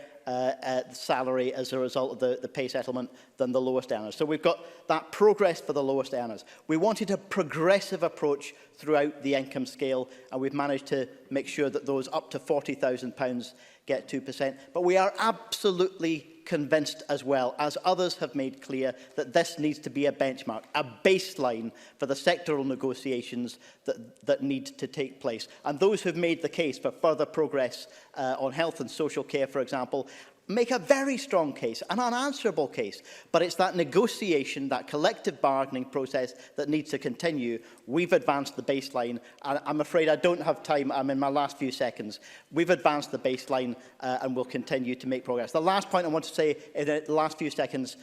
salary as a result of the pay settlement than the lowest earners. So we've got that progress for the lowest earners. We wanted a progressive approach throughout the income scale, and we've managed to make sure that those up to £40,000 get 2%. But we are absolutely convinced as well, as others have made clear, that this needs to be a benchmark, a baseline for the sectoral negotiations that need to take place. And those who've made the case for further progress on health and social care, for example, make a very strong case, an unanswerable case. But it's that negotiation, that collective bargaining process that needs to continue. We've advanced the baseline, and I'm afraid I don't have time. I'm in my last few seconds. We've advanced the baseline and will continue to make progress. The last point I want to say in the last few seconds,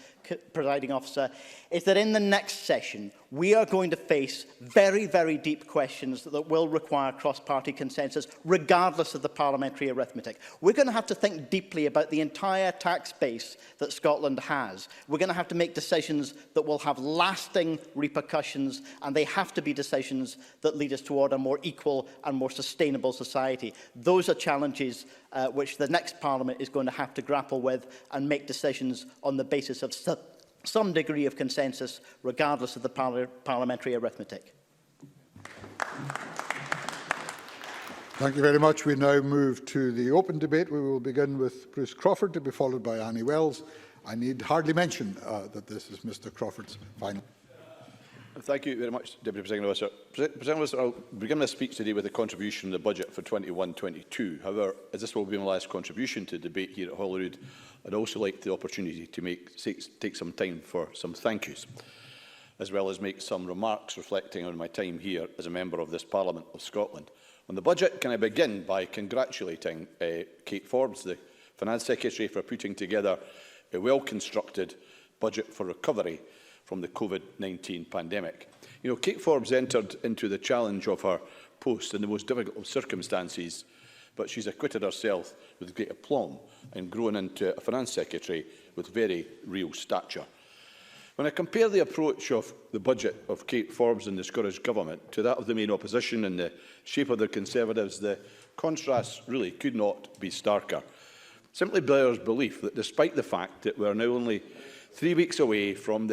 Presiding Officer, is that in the next session, we are going to face very, very deep questions that will require cross-party consensus, regardless of the parliamentary arithmetic. We're going to have to think deeply about the entire tax base that Scotland has. We're going to have to make decisions that will have lasting repercussions, and they have to be decisions that lead us toward a more equal and more sustainable society. Those are challenges which the next Parliament is going to have to grapple with and make decisions on the basis of some degree of consensus, regardless of the parliamentary arithmetic. Thank you very much. We now move to the open debate. We will begin with Bruce Crawford, to be followed by Annie Wells. I need hardly mention that this is Mr Crawford's final. Thank you very much, Deputy Presiding Officer. Presiding Officer, I'll begin my speech today with a contribution to the budget for 21-22. However, as this will be my last contribution to debate here at Holyrood, I'd also like the opportunity to take some time for some thank yous, as well as make some remarks reflecting on my time here as a member of this Parliament of Scotland. On the budget, can I begin by congratulating Kate Forbes, the Finance Secretary, for putting together a well-constructed budget for recovery from the COVID-19 pandemic. You know, Kate Forbes entered into the challenge of her post in the most difficult of circumstances, but she's acquitted herself with great aplomb and grown into a Finance Secretary with very real stature. When I compare the approach of the budget of Kate Forbes and the Scottish Government to that of the main opposition and the shape of the Conservatives, the contrast really could not be starker. Simply bears belief that despite the fact that we are now only 3 weeks away from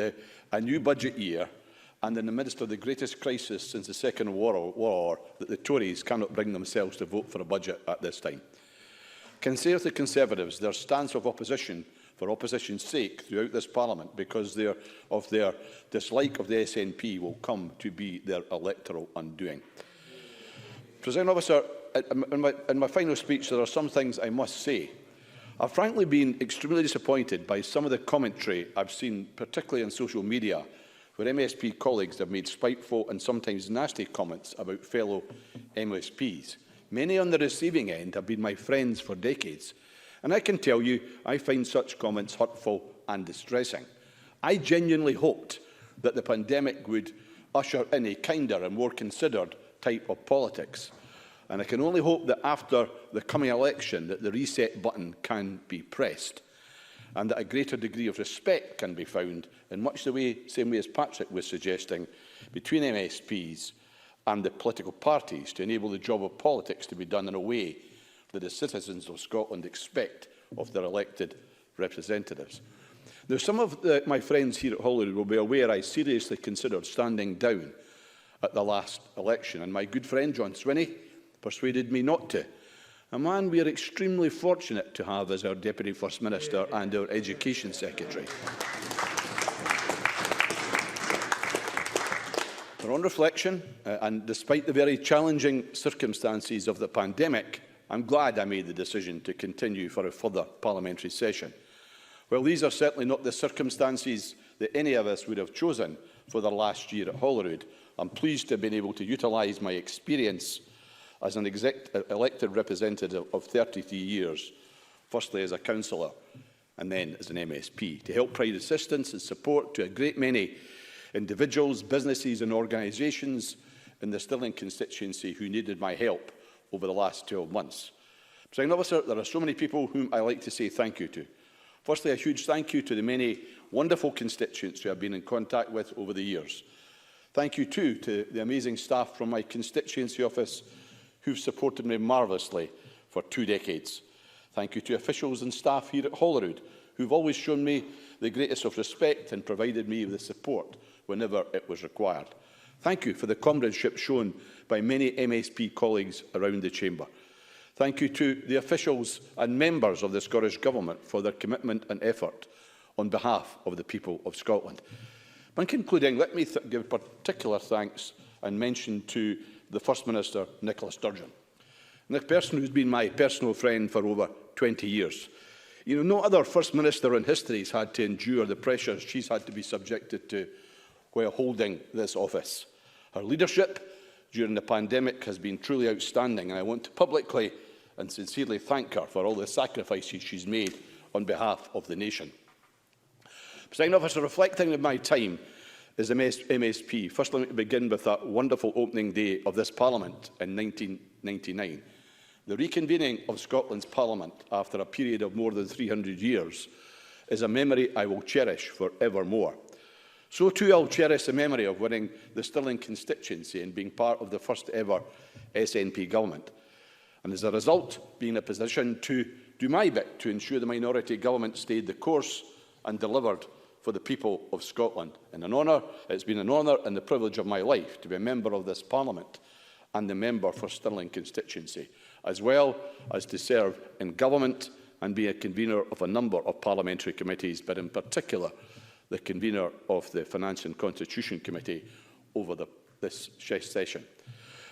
a new budget year and in the midst of the greatest crisis since the Second World War, that the Tories cannot bring themselves to vote for a budget at this time. Consider the Conservatives their stance of opposition for opposition's sake throughout this Parliament, because of their dislike of the SNP will come to be their electoral undoing. Presiding Officer, in my final speech, there are some things I must say. I've frankly been extremely disappointed by some of the commentary I've seen, particularly on social media, where MSP colleagues have made spiteful and sometimes nasty comments about fellow MSPs. Many on the receiving end have been my friends for decades, and I can tell you I find such comments hurtful and distressing. I genuinely hoped that the pandemic would usher in a kinder and more considered type of politics. And I can only hope that after the coming election that the reset button can be pressed and that a greater degree of respect can be found in much the same way as Patrick was suggesting between MSPs and the political parties to enable the job of politics to be done in a way that the citizens of Scotland expect of their elected representatives. Now, some of my friends here at Holyrood will be aware I seriously considered standing down at the last election, and my good friend John Swinney persuaded me not to. A man we are extremely fortunate to have as our Deputy First Minister and our Education Secretary. But on reflection, and despite the very challenging circumstances of the pandemic, I'm glad I made the decision to continue for a further parliamentary session. Well, these are certainly not the circumstances that any of us would have chosen for the last year at Holyrood. I'm pleased to have been able to utilise my experience as an elected representative of 33 years, firstly as a councillor and then as an MSP, to help provide assistance and support to a great many individuals, businesses and organisations in the Stirling constituency who needed my help over the last 12 months. Presiding Officer, there are so many people whom I like to say thank you to. Firstly, a huge thank you to the many wonderful constituents who I've been in contact with over the years. Thank you too to the amazing staff from my constituency office who've supported me marvellously for 2 decades. Thank you to officials and staff here at Holyrood, who've always shown me the greatest of respect and provided me with the support whenever it was required. Thank you for the comradeship shown by many MSP colleagues around the Chamber. Thank you to the officials and members of the Scottish Government for their commitment and effort on behalf of the people of Scotland. In concluding, let me give particular thanks and mention to the First Minister, Nicola Sturgeon, and a person who's been my personal friend for over 20 years. You know, no other First Minister in history has had to endure the pressures she's had to be subjected to while holding this office. Her leadership during the pandemic has been truly outstanding, and I want to publicly and sincerely thank her for all the sacrifices she's made on behalf of the nation. Presiding Officer, reflecting on my time as MSP, first let me begin with that wonderful opening day of this Parliament in 1999. The reconvening of Scotland's Parliament after a period of more than 300 years is a memory I will cherish forevermore. So too I'll cherish the memory of winning the Stirling constituency and being part of the first ever SNP government. And as a result, being in a position to do my bit to ensure the minority government stayed the course and delivered for the people of Scotland. And it's been an honour and the privilege of my life to be a member of this Parliament and the member for Stirling constituency, as well as to serve in government and be a convener of a number of parliamentary committees, but in particular the convener of the Finance and Constitution Committee over this session.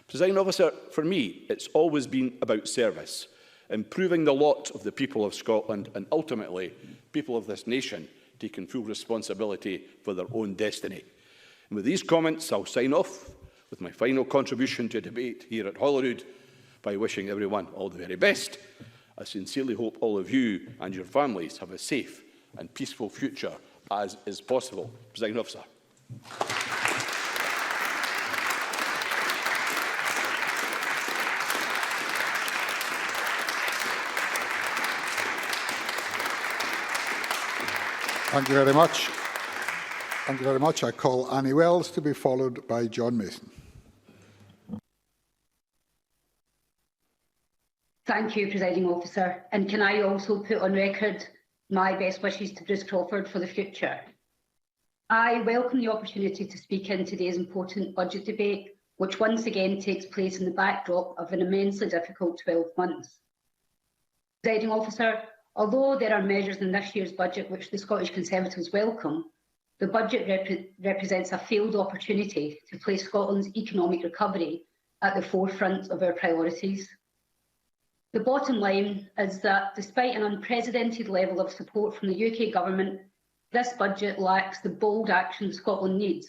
Presiding Officer, for me, it's always been about service, improving the lot of the people of Scotland and ultimately people of this nation taking full responsibility for their own destiny. And with these comments, I'll sign off with my final contribution to debate here at Holyrood by wishing everyone all the very best. I sincerely hope all of you and your families have a safe and peaceful future as is possible. Presiding Officer. Thank you very much. Thank you very much. I call Annie Wells to be followed by John Mason. Thank you, Presiding Officer. And can I also put on record my best wishes to Bruce Crawford for the future. I welcome the opportunity to speak in today's important budget debate, which once again takes place in the backdrop of an immensely difficult 12 months. Presiding Officer, although there are measures in this year's budget which the Scottish Conservatives welcome, the budget represents a failed opportunity to place Scotland's economic recovery at the forefront of our priorities. The bottom line is that despite an unprecedented level of support from the UK Government, this budget lacks the bold action Scotland needs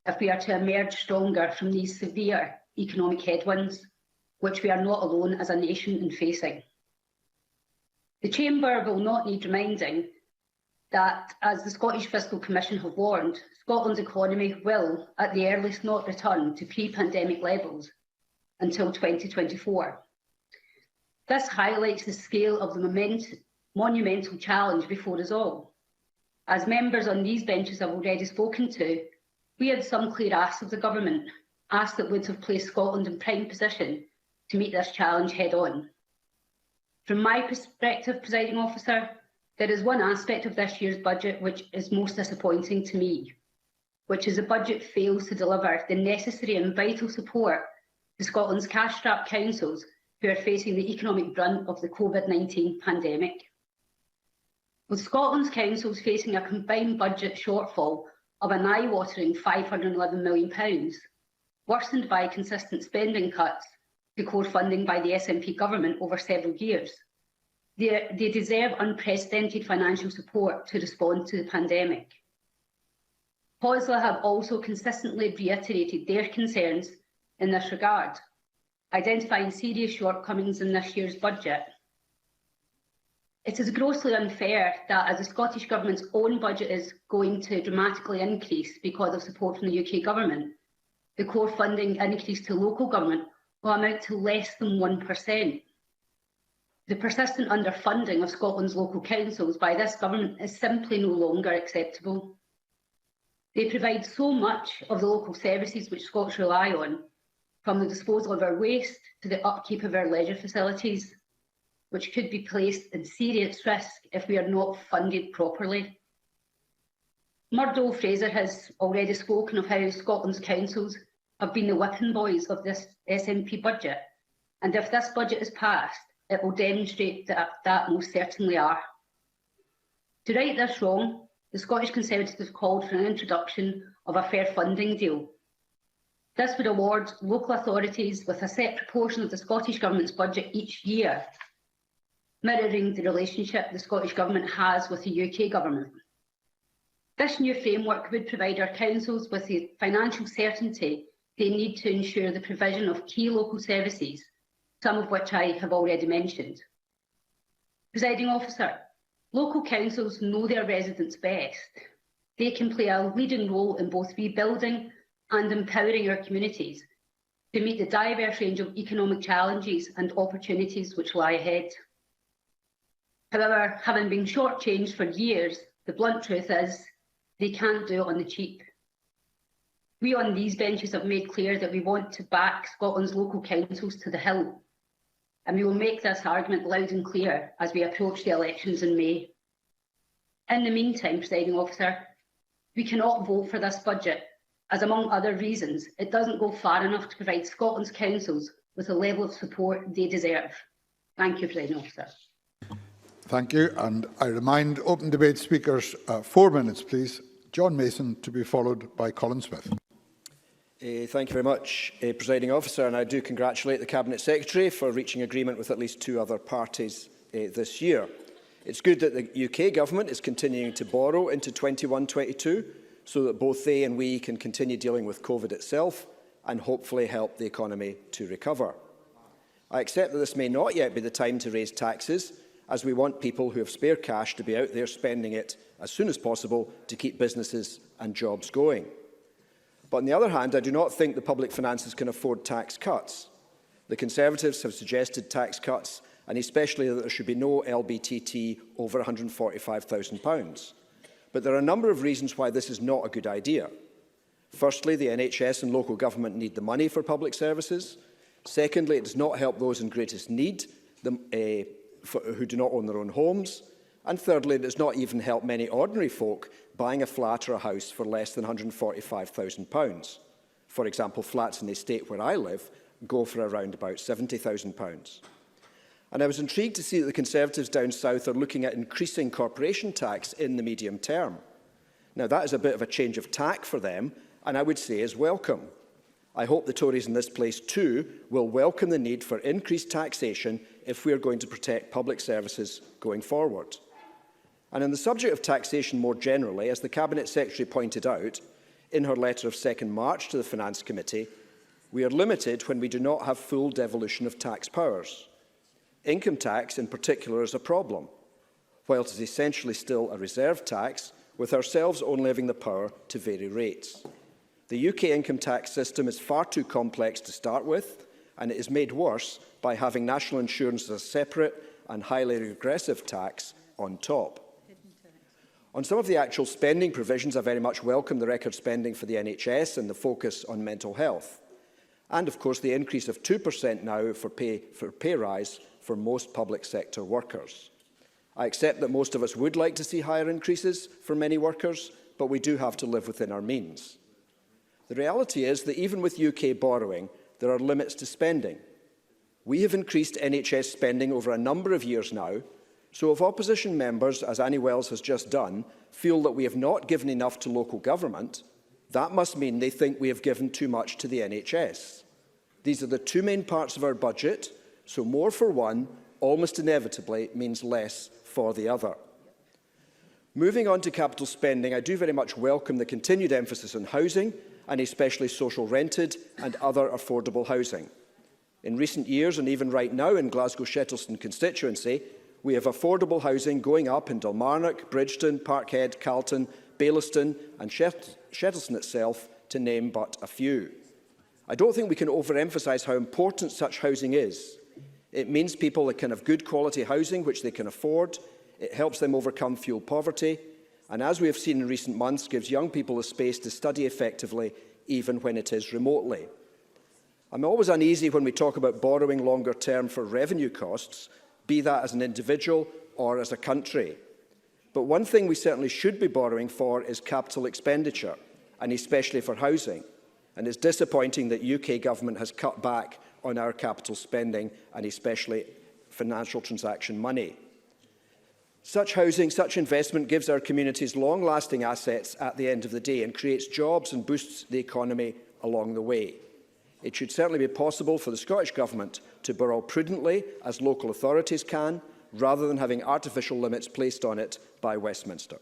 if we are to emerge stronger from these severe economic headwinds, which we are not alone as a nation in facing. The Chamber will not need reminding that, as the Scottish Fiscal Commission have warned, Scotland's economy will, at the earliest, not return to pre-pandemic levels until 2024. This highlights the scale of the monumental challenge before us all. As members on these benches have already spoken to, we had some clear asks of the Government, asks that would have placed Scotland in prime position to meet this challenge head-on. From my perspective, Presiding Officer, there is one aspect of this year's budget which is most disappointing to me, which is the budget fails to deliver the necessary and vital support to Scotland's cash-strapped councils who are facing the economic brunt of the COVID-19 pandemic. With Scotland's councils facing a combined budget shortfall of an eye-watering £511 million, worsened by consistent spending cuts to core funding by the SNP government over several years, they deserve unprecedented financial support to respond to the pandemic. COSLA have also consistently reiterated their concerns in this regard, identifying serious shortcomings in this year's budget. It is grossly unfair that, as the Scottish Government's own budget is going to dramatically increase because of support from the UK Government, the core funding increase to local government will amount to less than 1%. The persistent underfunding of Scotland's local councils by this government is simply no longer acceptable. They provide so much of the local services which Scots rely on, from the disposal of our waste to the upkeep of our leisure facilities, which could be placed in serious risk if we are not funded properly. Murdo Fraser has already spoken of how Scotland's councils have been the whipping boys of this SNP budget, and if this budget is passed, it will demonstrate that most certainly are. To right this wrong, the Scottish Conservatives called for an introduction of a fair funding deal. This would award local authorities with a set proportion of the Scottish Government's budget each year, mirroring the relationship the Scottish Government has with the UK Government. This new framework would provide our councils with the financial certainty they need to ensure the provision of key local services, some of which I have already mentioned. Presiding Officer, local councils know their residents best. They can play a leading role in both rebuilding and empowering our communities to meet the diverse range of economic challenges and opportunities which lie ahead. However, having been shortchanged for years, the blunt truth is they can't do it on the cheap. We on these benches have made clear that we want to back Scotland's local councils to the hill, and we will make this argument loud and clear as we approach the elections in May. In the meantime, Presiding Officer, we cannot vote for this budget, as among other reasons, it doesn't go far enough to provide Scotland's councils with the level of support they deserve. Thank you, Presiding Officer. Thank you. And I remind open debate speakers 4 minutes, please. John Mason, to be followed by Colin Smith. Thank you very much, Presiding Officer, and I do congratulate the Cabinet Secretary for reaching agreement with at least 2 other parties this year. It's good that the UK Government is continuing to borrow into 21-22 so that both they and we can continue dealing with COVID itself and hopefully help the economy to recover. I accept that this may not yet be the time to raise taxes, as we want people who have spare cash to be out there spending it as soon as possible to keep businesses and jobs going. But on the other hand, I do not think the public finances can afford tax cuts. The Conservatives have suggested tax cuts, and especially that there should be no LBTT over £145,000. But there are a number of reasons why this is not a good idea. Firstly, the NHS and local government need the money for public services. Secondly, it does not help those in greatest need who do not own their own homes. And thirdly, it does not even help many ordinary folk buying a flat or a house for less than £145,000. For example, flats in the estate where I live go for around about £70,000. And I was intrigued to see that the Conservatives down south are looking at increasing corporation tax in the medium term. Now, that is a bit of a change of tack for them, and I would say is welcome. I hope the Tories in this place too will welcome the need for increased taxation if we are going to protect public services going forward. And on the subject of taxation more generally, as the Cabinet Secretary pointed out in her letter of 2nd March to the Finance Committee, we are limited when we do not have full devolution of tax powers. Income tax in particular is a problem, while it is essentially still a reserve tax, with ourselves only having the power to vary rates. The UK income tax system is far too complex to start with, and it is made worse by having national insurance as a separate and highly regressive tax on top. On some of the actual spending provisions, I very much welcome the record spending for the NHS and the focus on mental health. And, of course, the increase of 2% now for pay rise for most public sector workers. I accept that most of us would like to see higher increases for many workers, but we do have to live within our means. The reality is that even with UK borrowing, there are limits to spending. We have increased NHS spending over a number of years now, so if opposition members, as Annie Wells has just done, feel that we have not given enough to local government, that must mean they think we have given too much to the NHS. These are the 2 main parts of our budget, so more for one almost inevitably means less for the other. Moving on to capital spending, I do very much welcome the continued emphasis on housing, and especially social rented and other affordable housing. In recent years, and even right now in Glasgow-Shettleston constituency, we have affordable housing going up in Dalmarnock, Bridgeton, Parkhead, Carlton, Baillieston and Shettleston itself, to name but a few. I don't think we can overemphasise how important such housing is. It means people that can have good quality housing which they can afford, it helps them overcome fuel poverty, and as we have seen in recent months, gives young people the space to study effectively even when it is remotely. I'm always uneasy when we talk about borrowing longer term for revenue costs, be that as an individual or as a country. But one thing we certainly should be borrowing for is capital expenditure, and especially for housing. And it's disappointing that UK government has cut back on our capital spending, and especially financial transaction money. Such housing, such investment gives our communities long-lasting assets at the end of the day and creates jobs and boosts the economy along the way. It should certainly be possible for the Scottish Government to borrow prudently, as local authorities can, rather than having artificial limits placed on it by Westminster.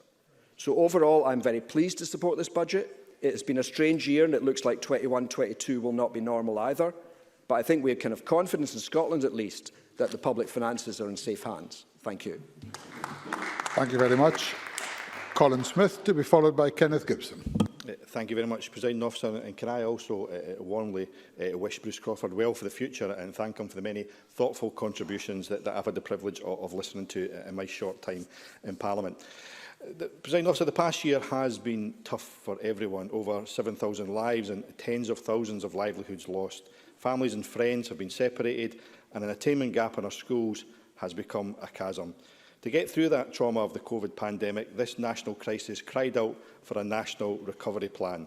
So overall, I'm very pleased to support this budget. It has been a strange year, and it looks like 21-22 will not be normal either. But I think we can have confidence in Scotland, at least, that the public finances are in safe hands. Thank you. Thank you very much. Colin Smith, to be followed by Kenneth Gibson. Thank you very much, Presiding Officer. And can I also warmly wish Bruce Crawford well for the future and thank him for the many thoughtful contributions that I've had the privilege of listening to in my short time in Parliament. Presiding Officer, the past year has been tough for everyone. Over 7,000 lives and tens of thousands of livelihoods lost. Families and friends have been separated, and an attainment gap in our schools has become a chasm. To get through that trauma of the COVID pandemic, this national crisis cried out for a national recovery plan.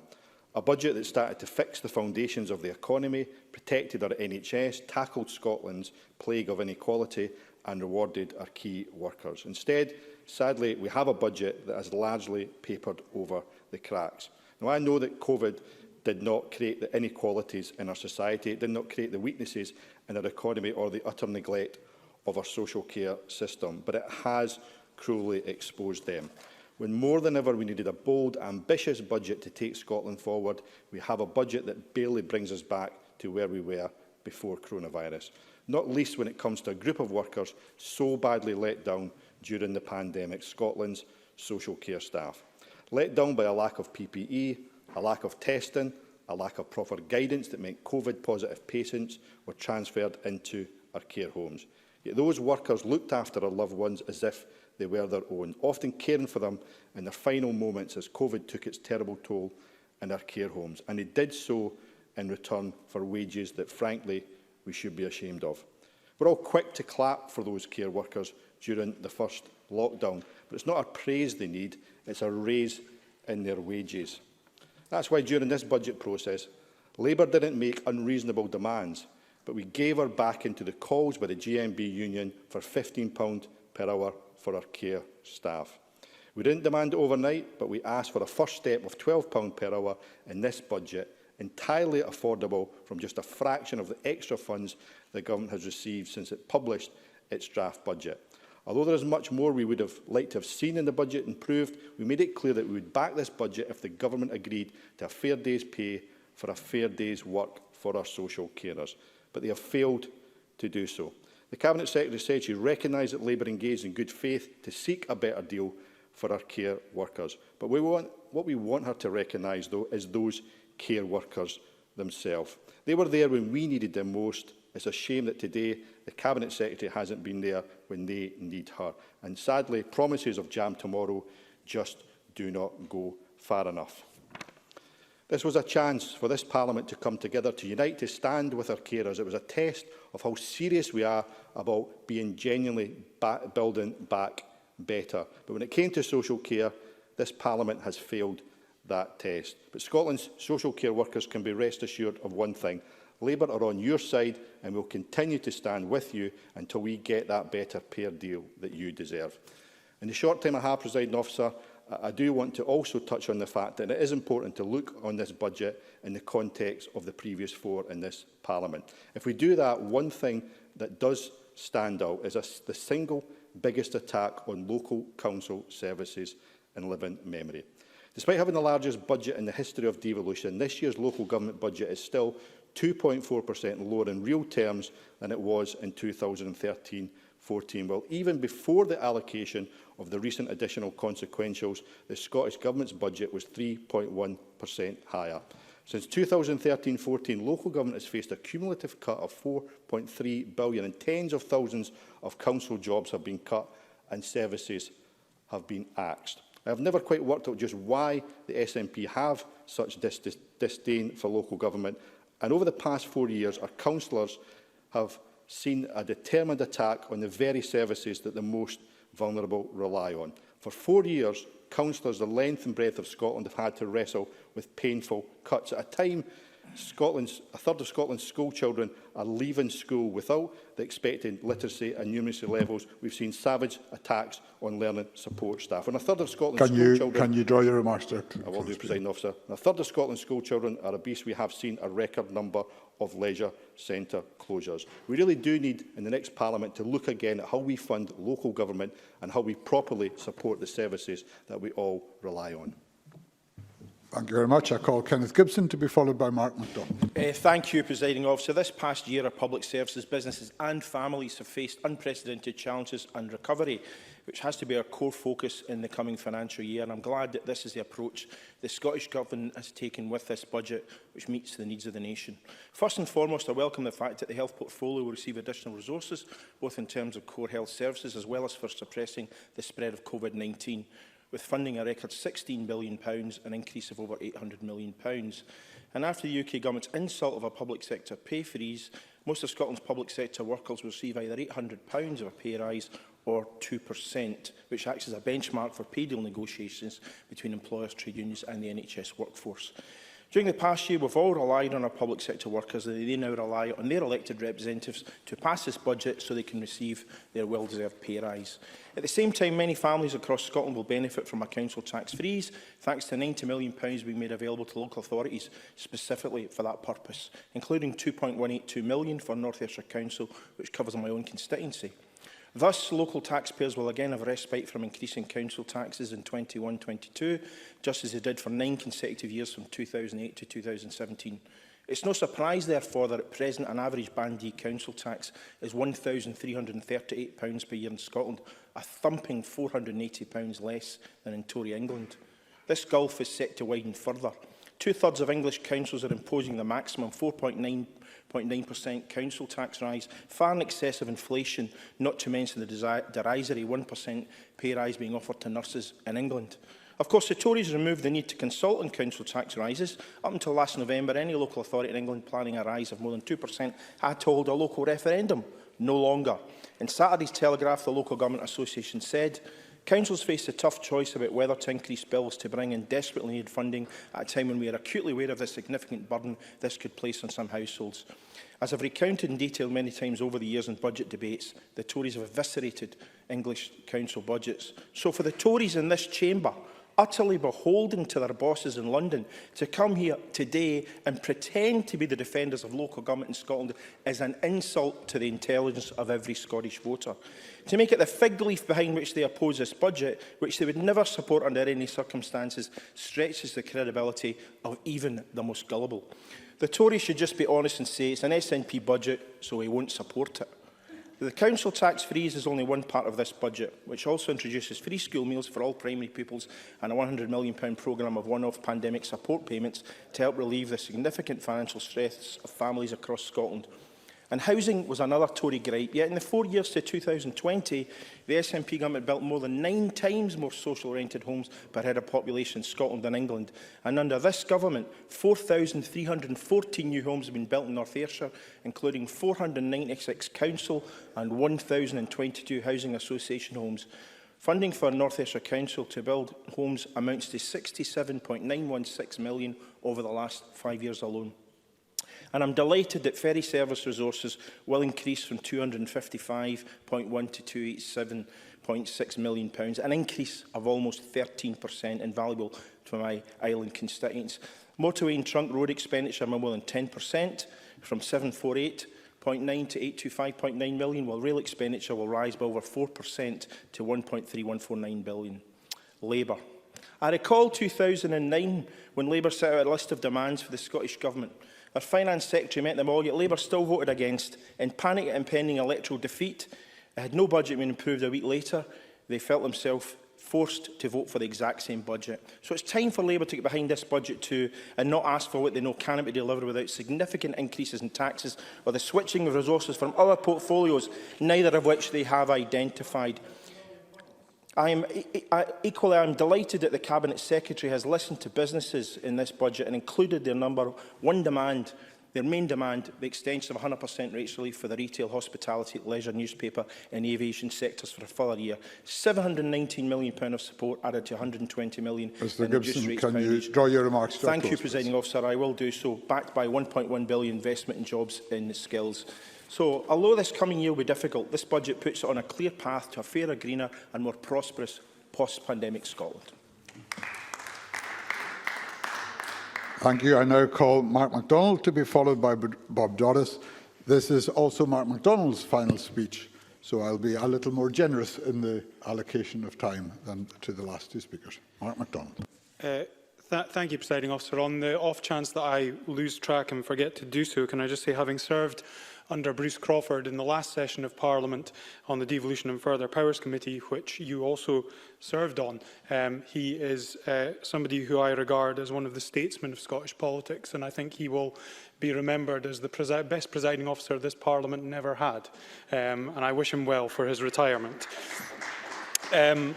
A budget that started to fix the foundations of the economy, protected our NHS, tackled Scotland's plague of inequality and rewarded our key workers. Instead, sadly, we have a budget that has largely papered over the cracks. Now, I know that COVID did not create the inequalities in our society, it did not create the weaknesses in our economy or the utter neglect of our social care system, but it has cruelly exposed them. When more than ever we needed a bold, ambitious budget to take Scotland forward, we have a budget that barely brings us back to where we were before coronavirus, not least when it comes to a group of workers so badly let down during the pandemic, Scotland's social care staff. Let down by a lack of PPE, a lack of testing, a lack of proper guidance that meant COVID-positive patients were transferred into our care homes. Yet those workers looked after our loved ones as if they were their own, often caring for them in their final moments as COVID took its terrible toll in our care homes. And they did so in return for wages that, frankly, we should be ashamed of. We're all quick to clap for those care workers during the first lockdown, but it's not a praise they need, it's a raise in their wages. That's why during this budget process, Labour didn't make unreasonable demands, but we gave her back into the calls by the GMB union for £15 per hour for our care staff. We didn't demand it overnight, but we asked for a first step of £12 per hour in this budget, entirely affordable from just a fraction of the extra funds the government has received since it published its draft budget. Although there is much more we would have liked to have seen in the budget improved, we made it clear that we would back this budget if the government agreed to a fair day's pay for a fair day's work for our social carers. But they have failed to do so. The Cabinet Secretary said she recognised that Labour engaged in good faith to seek a better deal for our care workers. But what we want her to recognise, though, is those care workers themselves. They were there when we needed them most. It's a shame that today the Cabinet Secretary hasn't been there when they need her. And sadly, promises of Jam tomorrow just do not go far enough. This was a chance for this Parliament to come together, to unite, to stand with our carers. It was a test of how serious we are about being genuinely building back better. But when it came to social care, this Parliament has failed that test. But Scotland's social care workers can be rest assured of one thing. Labour are on your side and will continue to stand with you until we get that better pay deal that you deserve. In the short time I have, Presiding Officer, I do want to also touch on the fact that it is important to look on this budget in the context of the previous four in this Parliament. If we do that, one thing that does stand out is the single biggest attack on local council services in living memory. Despite having the largest budget in the history of devolution, this year's local government budget is still 2.4% lower in real terms than it was in 2013-14. Well, even before the allocation of the recent additional consequentials, the Scottish Government's budget was 3.1% higher. Since 2013-14, local government has faced a cumulative cut of £4.3 billion and tens of thousands of council jobs have been cut and services have been axed. I have never quite worked out just why the SNP have such disdain for local government And over the past 4 years, our councillors have seen a determined attack on the very services that the most vulnerable rely on. For 4 years, councillors the length and breadth of Scotland have had to wrestle with painful cuts at a time a third of Scotland's school children are leaving school without the expected literacy and numeracy levels. We've seen savage attacks on learning support staff. And a third of Scotland's school children... Can you draw your remarks to I will do, Presiding Officer. And a third of Scotland's school children are obese. We have seen a record number of leisure centre closures. We really do need, in the next Parliament, to look again at how we fund local government and how we properly support the services that we all rely on. Thank you very much. I call Kenneth Gibson to be followed by Mark MacDonald. Thank you, Presiding Officer. This past year, our public services, businesses and families have faced unprecedented challenges and recovery, which has to be our core focus in the coming financial year. And I'm glad that this is the approach the Scottish Government has taken with this budget, which meets the needs of the nation. First and foremost, I welcome the fact that the health portfolio will receive additional resources, both in terms of core health services as well as for suppressing the spread of COVID-19. With funding a record £16 billion, an increase of over £800 million. And after the UK Government's insult of a public sector pay freeze, most of Scotland's public sector workers will receive either £800 of a pay rise or 2%, which acts as a benchmark for pay deal negotiations between employers, trade unions and the NHS workforce. During the past year, we've all relied on our public sector workers, and they now rely on their elected representatives to pass this budget so they can receive their well-deserved pay rise. At the same time, many families across Scotland will benefit from a council tax freeze, thanks to £90 million being made available to local authorities specifically for that purpose, including £2.182 million for North Ayrshire Council, which covers my own constituency. Thus, local taxpayers will again have a respite from increasing council taxes in 21-22, just as they did for 9 consecutive years from 2008 to 2017. It's no surprise, therefore, that at present an average Band D council tax is £1,338 per year in Scotland, a thumping £480 less than in Tory England. This gulf is set to widen further. Two-thirds of English councils are imposing the maximum 4.9% council tax rise, far in excess of inflation, not to mention the derisory 1% pay rise being offered to nurses in England. Of course, the Tories removed the need to consult on council tax rises. Up until last November, any local authority in England planning a rise of more than 2% had to hold a local referendum. No longer. In Saturday's Telegraph, the Local Government Association said, councils face a tough choice about whether to increase bills to bring in desperately needed funding at a time when we are acutely aware of the significant burden this could place on some households. As I've recounted in detail many times over the years in budget debates, the Tories have eviscerated English council budgets. So for the Tories in this chamber, utterly beholden to their bosses in London, to come here today and pretend to be the defenders of local government in Scotland is an insult to the intelligence of every Scottish voter. To make it the fig leaf behind which they oppose this budget, which they would never support under any circumstances, stretches the credibility of even the most gullible. The Tories should just be honest and say it's an SNP budget, so we won't support it. The council tax freeze is only one part of this budget, which also introduces free school meals for all primary pupils and a £100 million programme of one-off pandemic support payments to help relieve the significant financial stress of families across Scotland. And housing was another Tory gripe, yet in the 4 years to 2020, the SNP government built more than 9 times more social rented homes per head of population in Scotland than England. And under this government, 4,314 new homes have been built in North Ayrshire, including 496 council and 1,022 housing association homes. Funding for North Ayrshire Council to build homes amounts to £67.916 million over the last 5 years alone. And I'm delighted that ferry service resources will increase from £255.1 to £287.6 million, an increase of almost 13%, invaluable to my island constituents. Motorway and trunk road expenditure by more than 10%, from £748.9 to £825.9 million, while rail expenditure will rise by over 4% to £1.3149 billion. Labour. I recall 2009 when Labour set out a list of demands for the Scottish Government. Our Finance Secretary met them all, yet Labour still voted against. In panic at impending electoral defeat, it had no budget been approved a week later. They felt themselves forced to vote for the exact same budget. So it's time for Labour to get behind this budget too and not ask for what they know cannot be delivered without significant increases in taxes or the switching of resources from other portfolios, neither of which they have identified. Equally, I'm delighted that the Cabinet Secretary has listened to businesses in this budget and included their number one demand Their main demand, the extension of 100% rates relief for the retail, hospitality, leisure, newspaper and aviation sectors for a further year. £719 million of support added to £120 million Mr in reduced Gibson, rates. can you draw your remarks to a Thank you, close, Presiding please? Officer. I will do so, backed by £1.1 billion investment in jobs in skills. So, although this coming year will be difficult, this budget puts it on a clear path to a fairer, greener and more prosperous post-pandemic Scotland. Thank you. I now call Mark MacDonald to be followed by Bob Doris. This is also Mark MacDonald's final speech, so I'll be a little more generous in the allocation of time than to the last two speakers. Mark MacDonald. Thank you, Presiding Officer. On the off chance that I lose track and forget to do so, can I just say, having served under Bruce Crawford in the last session of Parliament on the Devolution and Further Powers Committee, which you also served on, he is somebody who I regard as one of the statesmen of Scottish politics, and I think he will be remembered as the best presiding officer this Parliament never had. And I wish him well for his retirement. And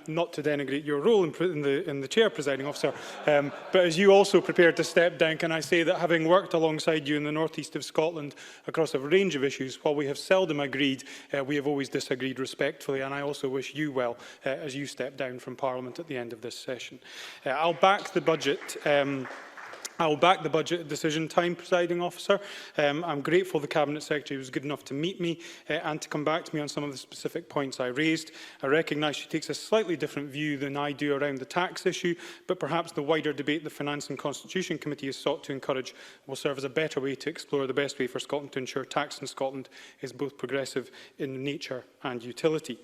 not to denigrate your role in the chair, presiding officer, but as you also prepared to step down, can I say that having worked alongside you in the north east of Scotland across a range of issues, while we have seldom agreed, we have always disagreed respectfully, and I also wish you well as you step down from Parliament at the end of this session. I'll back the budget. I will back the budget decision time, presiding officer. I'm grateful the Cabinet Secretary was good enough to meet me and to come back to me on some of the specific points I raised. I recognise she takes a slightly different view than I do around the tax issue, but perhaps the wider debate the Finance and Constitution Committee has sought to encourage will serve as a better way to explore the best way for Scotland to ensure tax in Scotland is both progressive in nature and utility.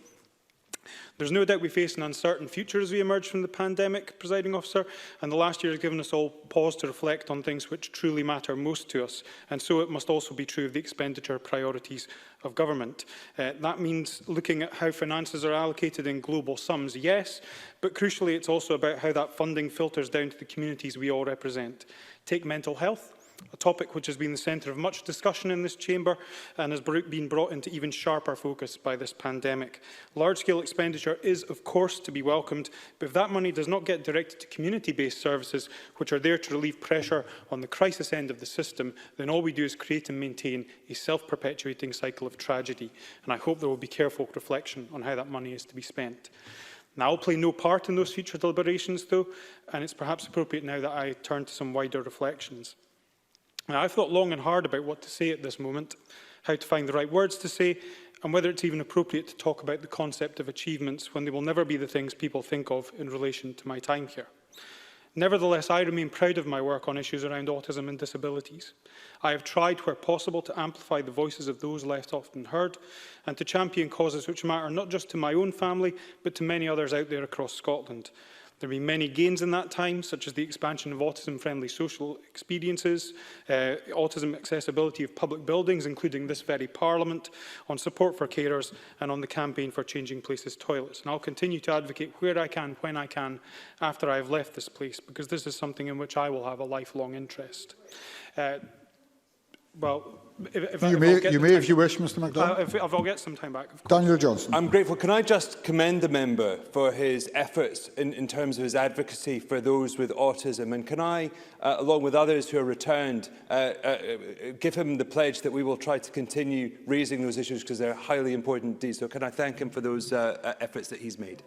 There's no doubt we face an uncertain future as we emerge from the pandemic, presiding officer, and the last year has given us all pause to reflect on things which truly matter most to us, and so it must also be true of the expenditure priorities of government. That means looking at how finances are allocated in global sums, yes, but crucially it's also about how that funding filters down to the communities we all represent. Take mental health, a topic which has been the centre of much discussion in this chamber and has been brought into even sharper focus by this pandemic. Large-scale expenditure is, of course, to be welcomed, but if that money does not get directed to community-based services, which are there to relieve pressure on the crisis end of the system, then all we do is create and maintain a self-perpetuating cycle of tragedy. And I hope there will be careful reflection on how that money is to be spent. Now, I'll play no part in those future deliberations, though, and it's perhaps appropriate now that I turn to some wider reflections. Now, I've thought long and hard about what to say at this moment, how to find the right words to say, and whether it's even appropriate to talk about the concept of achievements when they will never be the things people think of in relation to my time here. Nevertheless, I remain proud of my work on issues around autism and disabilities. I have tried, where possible, to amplify the voices of those left often heard and to champion causes which matter not just to my own family, but to many others out there across Scotland. There have been many gains in that time, such as the expansion of autism-friendly social experiences, autism accessibility of public buildings, including this very Parliament, on support for carers and on the campaign for Changing Places toilets. And I'll continue to advocate where I can, when I can, after I have left this place, because this is something in which I will have a lifelong interest. You may, if you wish, Mr MacDonald. I'll get some time back, of course. Daniel Johnson. I'm grateful. Can I just commend the member for his efforts in terms of his advocacy for those with autism? And can I, along with others who are returned, give him the pledge that we will try to continue raising those issues because they're highly important indeed. So can I thank him for those efforts that he's made?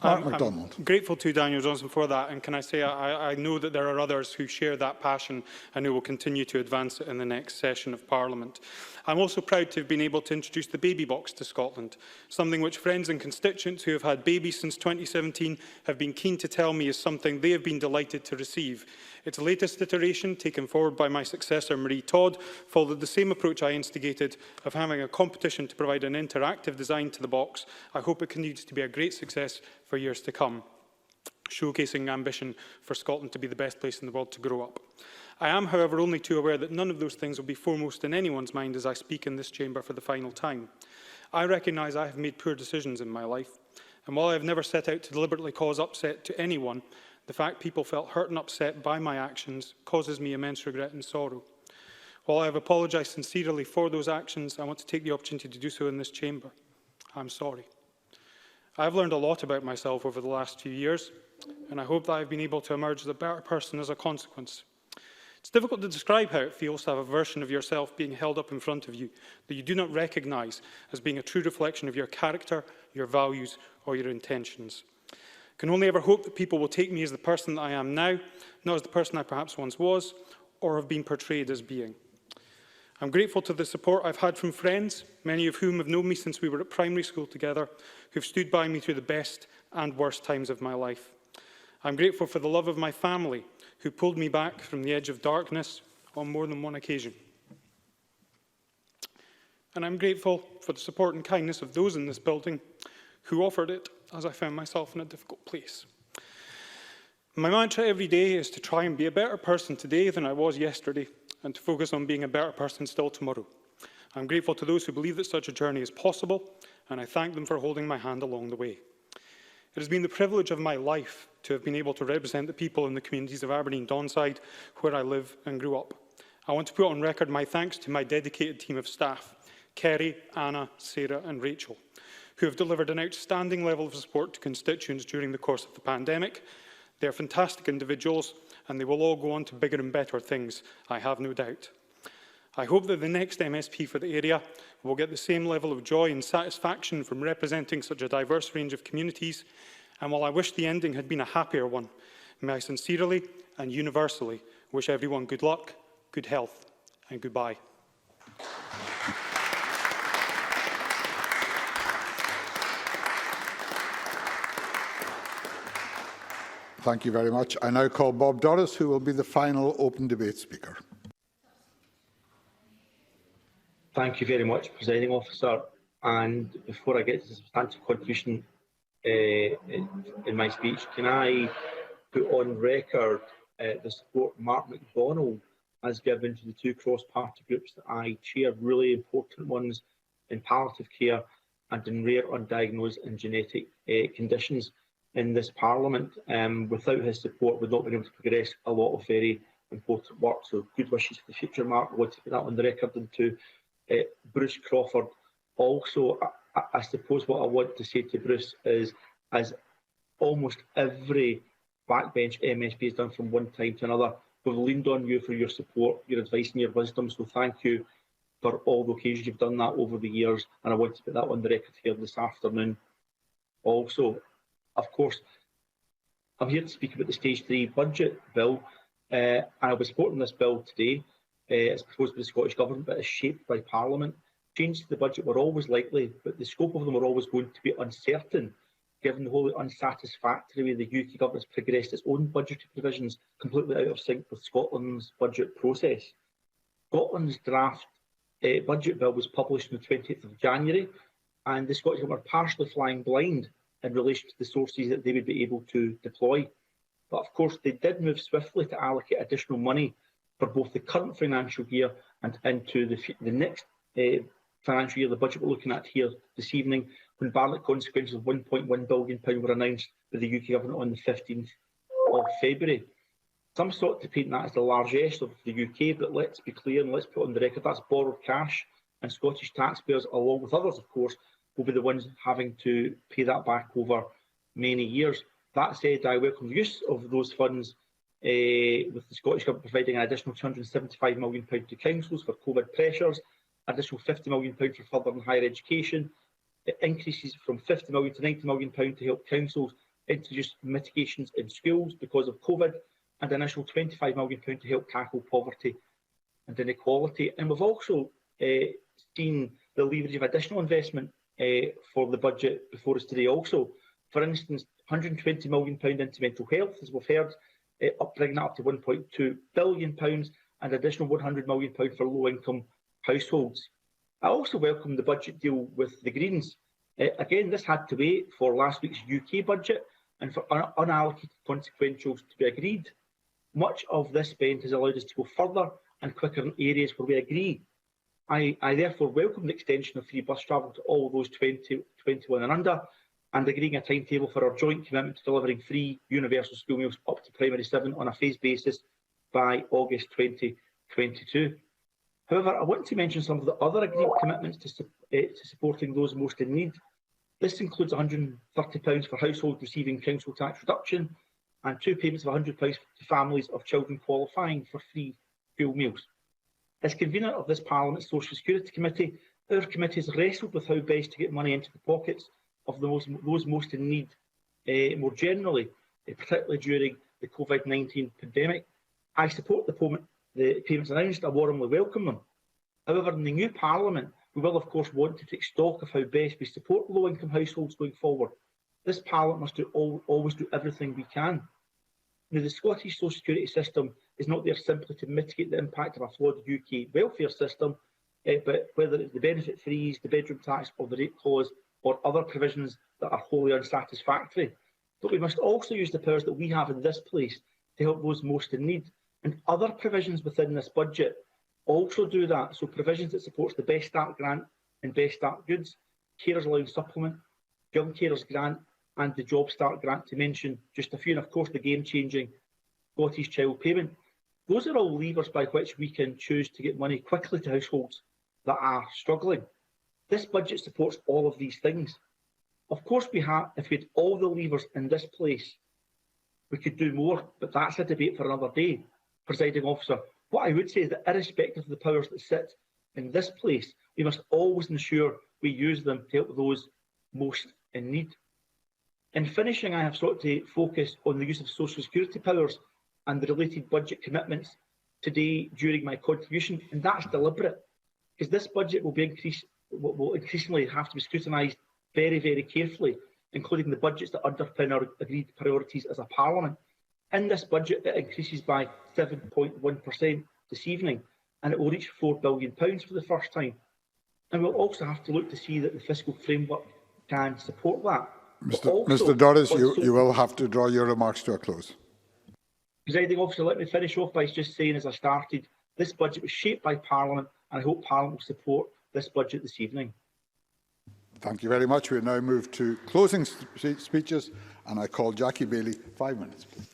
I'm grateful to Daniel Johnson for that, and can I say I know that there are others who share that passion and who will continue to advance it in the next session of Parliament. I'm also proud to have been able to introduce the baby box to Scotland, something which friends and constituents who have had babies since 2017 have been keen to tell me is something they have been delighted to receive. Its latest iteration, taken forward by my successor Marie Todd, followed the same approach I instigated of having a competition to provide an interactive design to the box. I hope it continues to be a great success for years to come, showcasing ambition for Scotland to be the best place in the world to grow up. I am, however, only too aware that none of those things will be foremost in anyone's mind as I speak in this chamber for the final time. I recognise I have made poor decisions in my life, and while I have never set out to deliberately cause upset to anyone, the fact people felt hurt and upset by my actions causes me immense regret and sorrow. While I have apologised sincerely for those actions, I want to take the opportunity to do so in this chamber. I'm sorry. I have learned a lot about myself over the last few years, and I hope that I have been able to emerge as a better person as a consequence. It's difficult to describe how it feels to have a version of yourself being held up in front of you that you do not recognise as being a true reflection of your character, your values or your intentions. I can only ever hope that people will take me as the person that I am now, not as the person I perhaps once was, or have been portrayed as being. I'm grateful to the support I've had from friends, many of whom have known me since we were at primary school together, who've stood by me through the best and worst times of my life. I'm grateful for the love of my family, who pulled me back from the edge of darkness on more than one occasion. And I'm grateful for the support and kindness of those in this building who offered it as I found myself in a difficult place. My mantra every day is to try and be a better person today than I was yesterday, and to focus on being a better person still tomorrow. I'm grateful to those who believe that such a journey is possible, and I thank them for holding my hand along the way. It has been the privilege of my life to have been able to represent the people in the communities of Aberdeen Donside, where I live and grew up. I want to put on record my thanks to my dedicated team of staff, Kerry, Anna, Sarah and Rachel, who have delivered an outstanding level of support to constituents during the course of the pandemic. They are fantastic individuals, and they will all go on to bigger and better things, I have no doubt. I hope that the next MSP for the area will get the same level of joy and satisfaction from representing such a diverse range of communities, and while I wish the ending had been a happier one, may I sincerely and universally wish everyone good luck, good health and goodbye. Thank you very much. I now call Bob Doris, who will be the final open debate speaker. Thank you very much, Presiding Officer. And before I get to the substantive contribution in my speech, can I put on record the support Mark MacDonald has given to the two cross-party groups that I chair, really important ones in palliative care and in rare, undiagnosed and genetic conditions in this Parliament. Without his support, we've not been able to progress a lot of very important work. So good wishes for the future, Mark. I want to put that on the record. And to Bruce Crawford also, I suppose what I want to say to Bruce is, as almost every backbench MSP has done from one time to another, we've leaned on you for your support, your advice and your wisdom. So thank you for all the occasions you've done that over the years. And I want to put that on the record here this afternoon. Also, of course, I'm here to speak about the Stage 3 budget bill, and I'll be supporting this bill today. It's proposed by the Scottish Government, but it's shaped by Parliament. Changes to the budget were always likely, but the scope of them were always going to be uncertain, given the wholly unsatisfactory way the UK Government has progressed its own budgetary provisions, completely out of sync with Scotland's budget process. Scotland's draft budget bill was published on the 20th of January, and the Scottish Government are partially flying blind in relation to the sources that they would be able to deploy. But of course, they did move swiftly to allocate additional money for both the current financial year and into the next financial year, the budget we're looking at here this evening, when ballot consequences of £1.1 billion were announced by the UK Government on the 15th of February. Some sought to paint that as the largesse of the UK, but let's be clear and let's put on the record that's borrowed cash, and Scottish taxpayers, along with others, of course, will be the ones having to pay that back over many years. That said, I welcome the use of those funds, with the Scottish Government providing an additional £275 million to councils for COVID pressures, additional £50 million for further and higher education. It increases from £50 million to £90 million to help councils introduce mitigations in schools because of COVID, and an initial £25 million to help tackle poverty and inequality. And we've also seen the leverage of additional investment for the budget before us today also. For instance, £120 million into mental health, as we've heard, bringing that up to £1.2 billion, and additional £100 million for low-income households. I also welcome the budget deal with the Greens. Again, this had to wait for last week's UK budget and for unallocated consequentials to be agreed. Much of this spend has allowed us to go further and quicker in areas where we agree. I therefore welcome the extension of free bus travel to all those 21 and under, and agreeing a timetable for our joint commitment to delivering free universal school meals up to primary 7 on a phased basis by August 2022. However, I want to mention some of the other agreed commitments to supporting those most in need. This includes £130 for households receiving council tax reduction and 2 payments of £100 to families of children qualifying for free school meals. As convener of this Parliament's Social Security Committee, our committee has wrestled with how best to get money into the pockets of those most in need more generally, particularly during the COVID-19 pandemic. I support the payments announced. I warmly welcome them. However, in the new Parliament, we will of course want to take stock of how best we support low-income households going forward. This Parliament must always do everything we can. Now, the Scottish social security system is not there simply to mitigate the impact of a flawed UK welfare system, but whether it's the benefit freeze, the bedroom tax or the rate clause or other provisions that are wholly unsatisfactory. But we must also use the powers that we have in this place to help those most in need. And other provisions within this budget also do that. So provisions that supports the Best Start grant and Best Start goods, Carers Allowance Supplement, Young Carers Grant and the Job Start grant, to mention just a few, and of course the game-changing Scottish Child Payment. Those are all levers by which we can choose to get money quickly to households that are struggling. This budget supports all of these things. Of course, if we had all the levers in this place, we could do more, but that's a debate for another day, Presiding Officer. What I would say is that irrespective of the powers that sit in this place, we must always ensure we use them to help those most in need. In finishing, I have sought to focus on the use of social security powers and the related budget commitments today during my contribution, and that's deliberate, because this budget will increasingly have to be scrutinised very, very carefully, including the budgets that underpin our agreed priorities as a Parliament. In this budget, it increases by 7.1% this evening, and it will reach £4 billion for the first time. And we'll also have to look to see that the fiscal framework can support that. Mr Doris, you will have to draw your remarks to a close. Presiding Officer, let me finish off by just saying, as I started, this budget was shaped by Parliament, and I hope Parliament will support this budget this evening. Thank you very much. We now move to closing speeches, and I call Jackie Bailey. 5 minutes, please.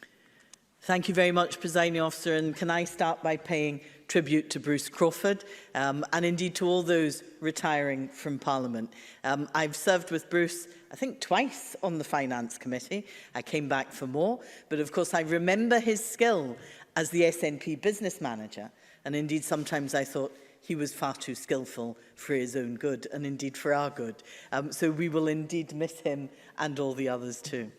Thank you very much, Presiding Officer. And can I start by paying tribute to Bruce Crawford and indeed to all those retiring from Parliament. I've served with Bruce, I think, twice on the Finance Committee. I came back for more. But of course, I remember his skill as the SNP business manager. And indeed, sometimes I thought he was far too skillful for his own good and indeed for our good. So we will indeed miss him and all the others too.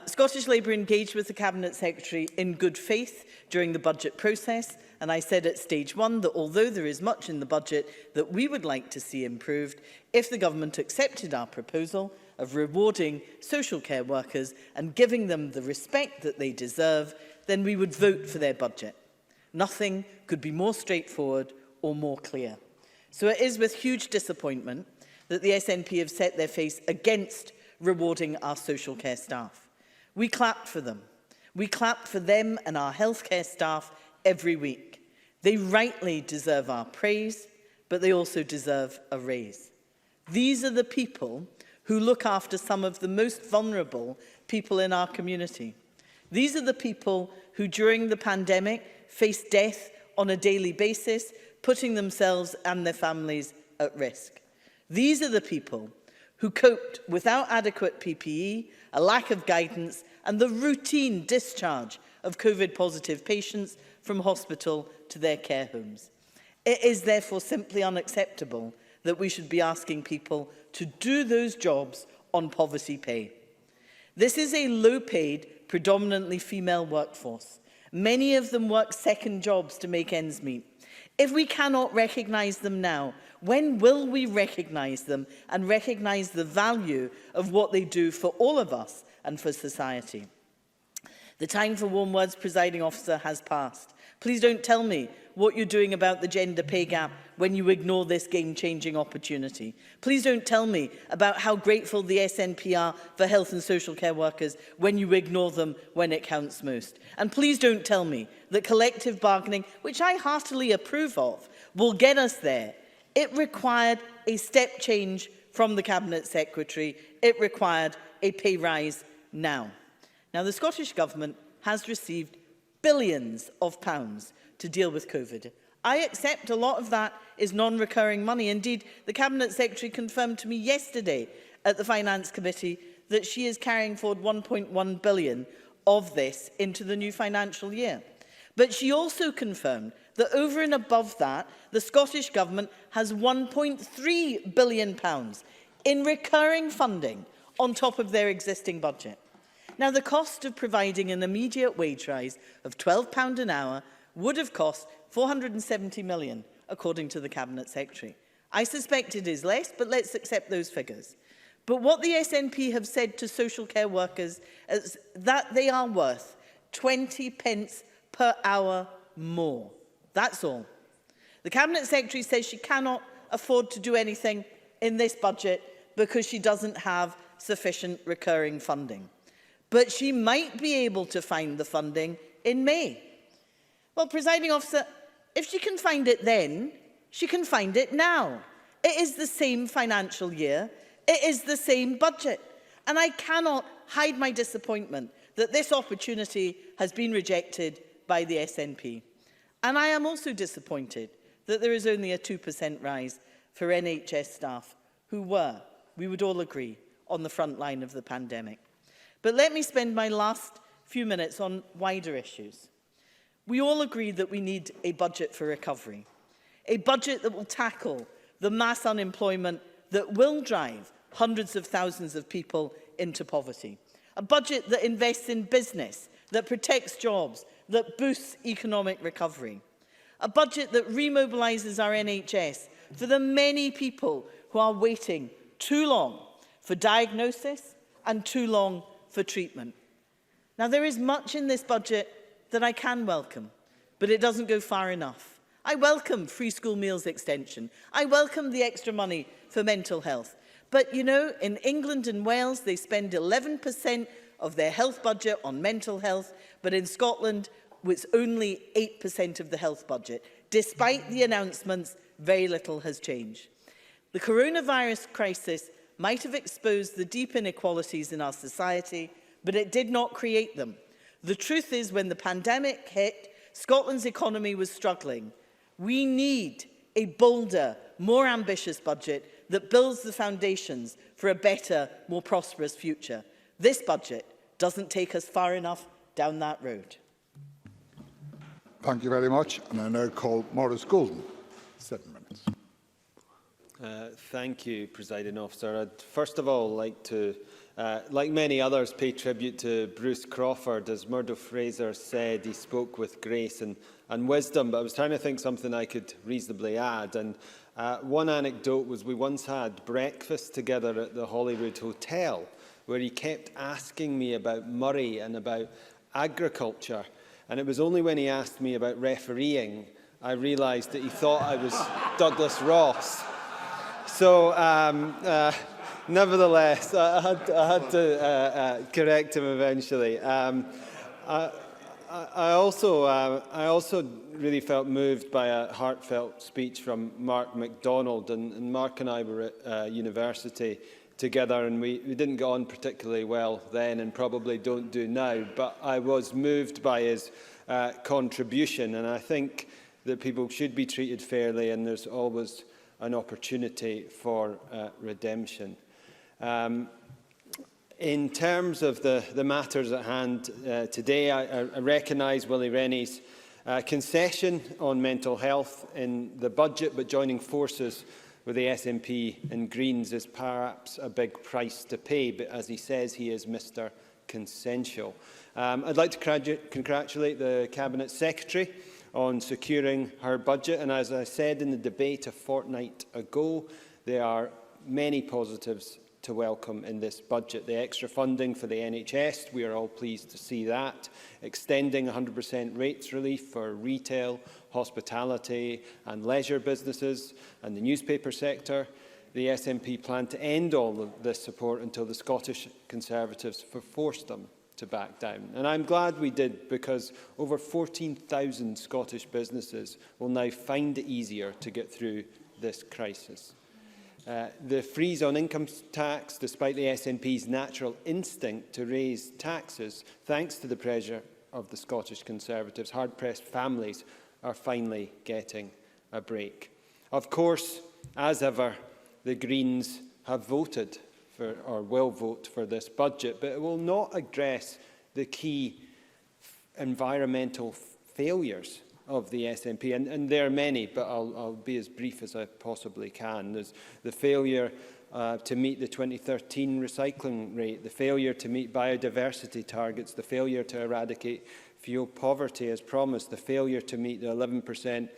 Scottish Labour engaged with the Cabinet Secretary in good faith during the budget process, and I said at stage one that although there is much in the budget that we would like to see improved, if the government accepted our proposal of rewarding social care workers and giving them the respect that they deserve, then we would vote for their budget. Nothing could be more straightforward or more clear. So it is with huge disappointment that the SNP have set their face against rewarding our social care staff. We clapped for them. We clapped for them and our healthcare staff every week. They rightly deserve our praise, but they also deserve a raise. These are the people who look after some of the most vulnerable people in our community. These are the people who during the pandemic faced death on a daily basis, putting themselves and their families at risk. These are the people who coped without adequate PPE, a lack of guidance, and the routine discharge of COVID-positive patients from hospital to their care homes. It is therefore simply unacceptable that we should be asking people to do those jobs on poverty pay. This is a low-paid, predominantly female workforce. Many of them work second jobs to make ends meet. If we cannot recognise them now, when will we recognise them and recognise the value of what they do for all of us and for society? The time for warm words, Presiding Officer, has passed. Please don't tell me what you're doing about the gender pay gap when you ignore this game-changing opportunity. Please don't tell me about how grateful the SNP are for health and social care workers when you ignore them when it counts most. And please don't tell me that collective bargaining, which I heartily approve of, will get us there. It required a step change from the Cabinet Secretary. It required a pay rise now. Now, the Scottish Government has received billions of pounds to deal with COVID. I accept a lot of that is non-recurring money. Indeed, the Cabinet Secretary confirmed to me yesterday at the Finance Committee that she is carrying forward 1.1 billion of this into the new financial year. But she also confirmed that over and above that, the Scottish Government has £1.3 billion in recurring funding on top of their existing budget. Now, the cost of providing an immediate wage rise of £12 an hour would have cost £470 million, according to the Cabinet Secretary. I suspect it is less, but let's accept those figures. But what the SNP have said to social care workers is that they are worth 20 pence per hour more. That's all. The Cabinet Secretary says she cannot afford to do anything in this budget because she doesn't have sufficient recurring funding. But she might be able to find the funding in May. Well, Presiding Officer, if she can find it then, she can find it now. It is the same financial year. It is the same budget. And I cannot hide my disappointment that this opportunity has been rejected by the SNP. And I am also disappointed that there is only a 2% rise for NHS staff who were, we would all agree, on the front line of the pandemic. But let me spend my last few minutes on wider issues. We all agree that we need a budget for recovery, a budget that will tackle the mass unemployment that will drive hundreds of thousands of people into poverty, a budget that invests in business, that protects jobs, that boosts economic recovery, a budget that remobilises our NHS for the many people who are waiting too long for diagnosis and too long for treatment. Now, there is much in this budget that I can welcome, but it doesn't go far enough. I welcome free school meals extension. I welcome the extra money for mental health. But, you know, in England and Wales, they spend 11% of their health budget on mental health, but in Scotland, it's only 8% of the health budget. Despite the announcements, very little has changed. The coronavirus crisis might have exposed the deep inequalities in our society, but it did not create them. The truth is, when the pandemic hit, Scotland's economy was struggling. We need a bolder, more ambitious budget that builds the foundations for a better, more prosperous future. This budget doesn't take us far enough down that road. Thank you very much. And I now call Maurice Golden. 7 minutes. Thank you, Presiding Officer. I'd first of all like to, like many others, pay tribute to Bruce Crawford. As Murdo Fraser said, he spoke with grace and wisdom, but I was trying to think something I could reasonably add. And one anecdote was we once had breakfast together at the Holyrood Hotel, where he kept asking me about Murray and about agriculture. And it was only when he asked me about refereeing I realised that he thought I was Douglas Ross. So, nevertheless, I had to correct him eventually. I also really felt moved by a heartfelt speech from Mark MacDonald, and Mark and I were at university together, and we didn't get on particularly well then, and probably don't do now, but I was moved by his contribution, and I think that people should be treated fairly, and there's always an opportunity for redemption. In terms of the matters at hand today, I recognise Willie Rennie's concession on mental health in the budget, but joining forces with the SNP and Greens is perhaps a big price to pay, but as he says, he is Mr. Consensual. I'd like to congratulate the Cabinet Secretary on securing her budget, and as I said in the debate a fortnight ago, there are many positives to welcome in this budget. The extra funding for the NHS, we are all pleased to see that. Extending 100% rates relief for retail, hospitality and leisure businesses and the newspaper sector. The SNP plan to end all of this support until the Scottish Conservatives forced them to back down. And I'm glad we did, because over 14,000 Scottish businesses will now find it easier to get through this crisis. The freeze on income tax, despite the SNP's natural instinct to raise taxes, thanks to the pressure of the Scottish Conservatives, hard-pressed families are finally getting a break. Of course, as ever, the Greens have voted for, or will vote for, this budget, but it will not address the key environmental failures of the SNP, and there are many, but I'll be as brief as I possibly can. There's the failure to meet the 2013 recycling rate, the failure to meet biodiversity targets, the failure to eradicate fuel poverty as promised, the failure to meet the 11%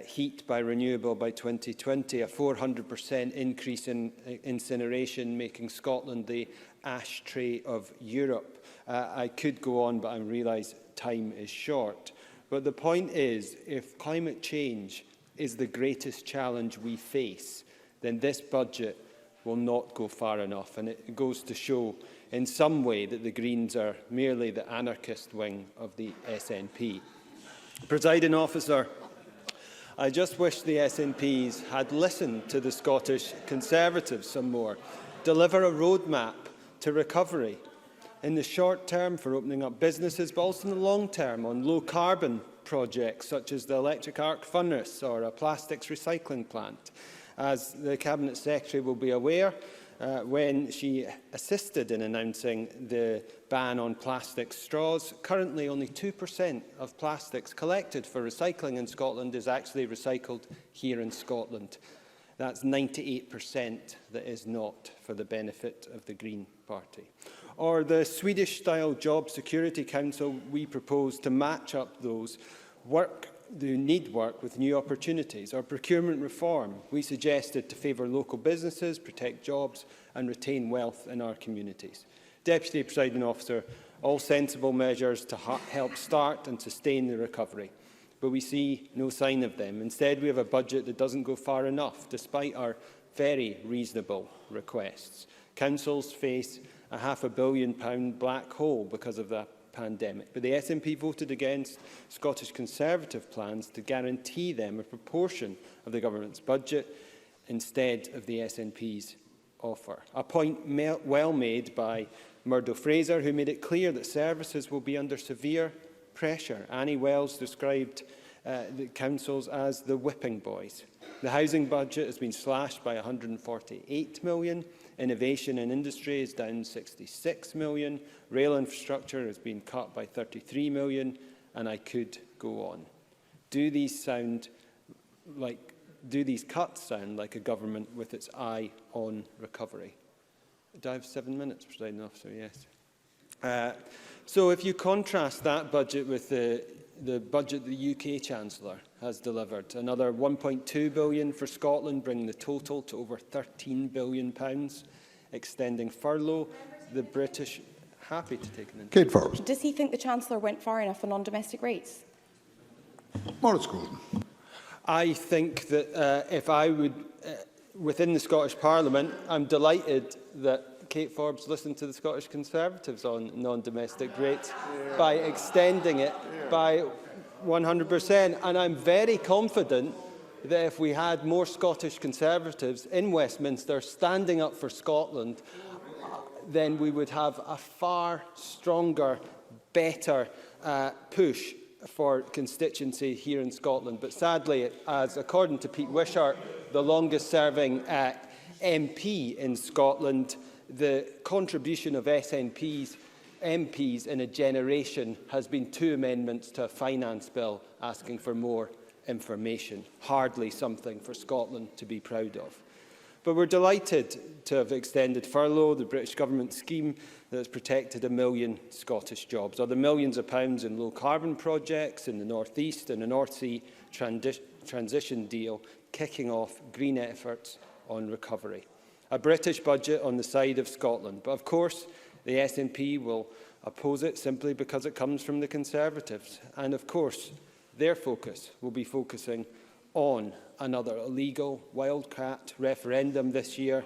heat by renewable by 2020, a 400% increase in incineration, making Scotland the ashtray of Europe. I could go on, but I realise time is short. But the point is, if climate change is the greatest challenge we face, then this budget will not go far enough. And it goes to show in some way that the Greens are merely the anarchist wing of the SNP. Presiding Officer, I just wish the SNPs had listened to the Scottish Conservatives some more. Deliver a roadmap to recovery in the short term for opening up businesses, but also in the long term on low-carbon projects such as the electric arc furnace or a plastics recycling plant. As the Cabinet Secretary will be aware, when she assisted in announcing the ban on plastic straws, currently only 2% of plastics collected for recycling in Scotland is actually recycled here in Scotland. That's 98% that is not for the benefit of the Green Party. Or the Swedish-style Job Security Council we propose to match up those who need work with new opportunities, or procurement reform we suggested to favour local businesses, protect jobs and retain wealth in our communities. Deputy Presiding Officer, all sensible measures to help start and sustain the recovery, but we see no sign of them. Instead, we have a budget that doesn't go far enough, despite our very reasonable requests. Councils face a £500 million black hole because of the pandemic, but the SNP voted against Scottish Conservative plans to guarantee them a proportion of the government's budget instead of the SNP's offer. A point well made by Murdo Fraser, who made it clear that services will be under severe pressure. Annie Wells described the councils as the whipping boys. The housing budget has been slashed by £148 million. Innovation and industry is down £66 million. Rail infrastructure has been cut by £33 million, and I could go on. Do these cuts sound like a government with its eye on recovery? Do I have 7 minutes, Presiding Officer? Yes. So if you contrast that budget with the budget the UK Chancellor has delivered, another £1.2 billion for Scotland, bringing the total to over £13 billion, extending furlough, the British... Happy to take an Kate Forbes. Does he think the Chancellor went far enough on non-domestic rates? Maurice Golden. I think that if I would, within the Scottish Parliament, I'm delighted that Kate Forbes listened to the Scottish Conservatives on non-domestic rates by extending it by 100%. And I'm very confident that if we had more Scottish Conservatives in Westminster standing up for Scotland, then we would have a far stronger, better push for constituency here in Scotland. But sadly, as according to Pete Wishart, the longest-serving MP in Scotland, the contribution of SNPs, MPs in a generation has been 2 amendments to a finance bill asking for more information. Hardly something for Scotland to be proud of. But we're delighted to have extended furlough, the British Government scheme that has protected 1 million Scottish jobs, or the millions of pounds in low-carbon projects in the North East and the North Sea transition deal, kicking off green efforts on recovery. A British budget on the side of Scotland. But of course, the SNP will oppose it simply because it comes from the Conservatives. And of course, their focus will be focusing on another illegal wildcat referendum this year.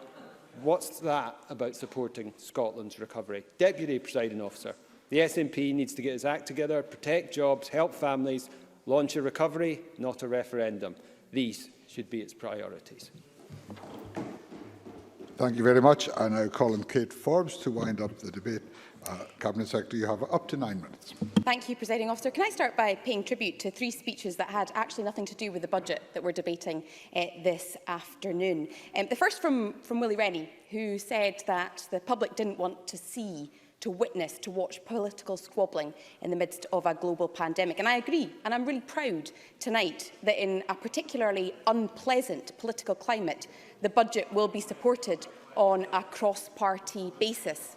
What's that about supporting Scotland's recovery? Deputy Presiding Officer, the SNP needs to get its act together, protect jobs, help families, launch a recovery, not a referendum. These should be its priorities. Thank you very much. I now call on Kate Forbes to wind up the debate. Cabinet Secretary, you have up to 9 minutes. Thank you, Presiding Officer. Can I start by paying tribute to 3 speeches that had actually nothing to do with the budget that we're debating this afternoon. The first from Willie Rennie, who said that the public didn't want to see to witness, to watch political squabbling in the midst of a global pandemic. And I agree, and I'm really proud tonight that in a particularly unpleasant political climate, the budget will be supported on a cross-party basis.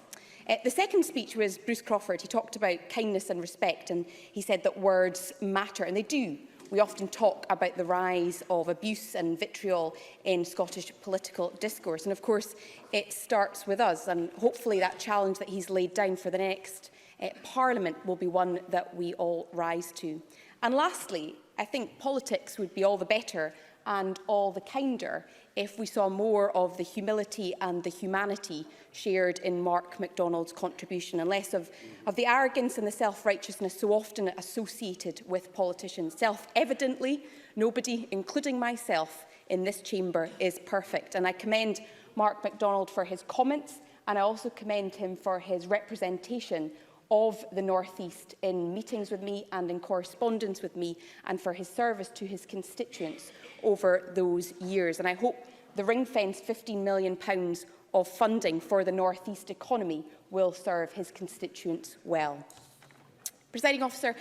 The second speech was Bruce Crawford. He talked about kindness and respect, and he said that words matter, and they do. We often talk about the rise of abuse and vitriol in Scottish political discourse. And of course, it starts with us. And hopefully that challenge that he's laid down for the next Parliament will be one that we all rise to. And lastly, I think politics would be all the better and all the kinder if we saw more of the humility and the humanity shared in Mark MacDonald's contribution, and less of the arrogance and the self-righteousness so often associated with politicians. Self-evidently, nobody, including myself, in this chamber is perfect. And I commend Mark MacDonald for his comments, and I also commend him for his representation of the North East in meetings with me and in correspondence with me, and for his service to his constituents over those years. And I hope the ring-fenced £15 million of funding for the North East economy will serve his constituents well. Presiding Officer,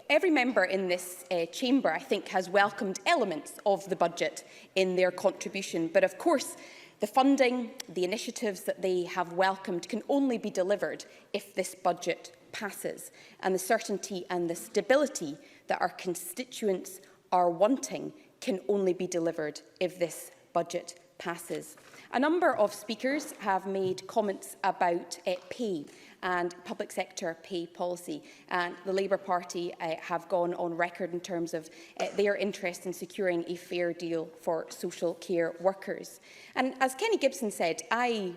every member in this chamber, I think, has welcomed elements of the budget in their contribution. But of course, the funding, the initiatives that they have welcomed can only be delivered if this budget passes. And the certainty and the stability that our constituents are wanting can only be delivered if this budget passes. A number of speakers have made comments about pay and public sector pay policy, and the Labour Party have gone on record in terms of their interest in securing a fair deal for social care workers. And as Kenny Gibson said, I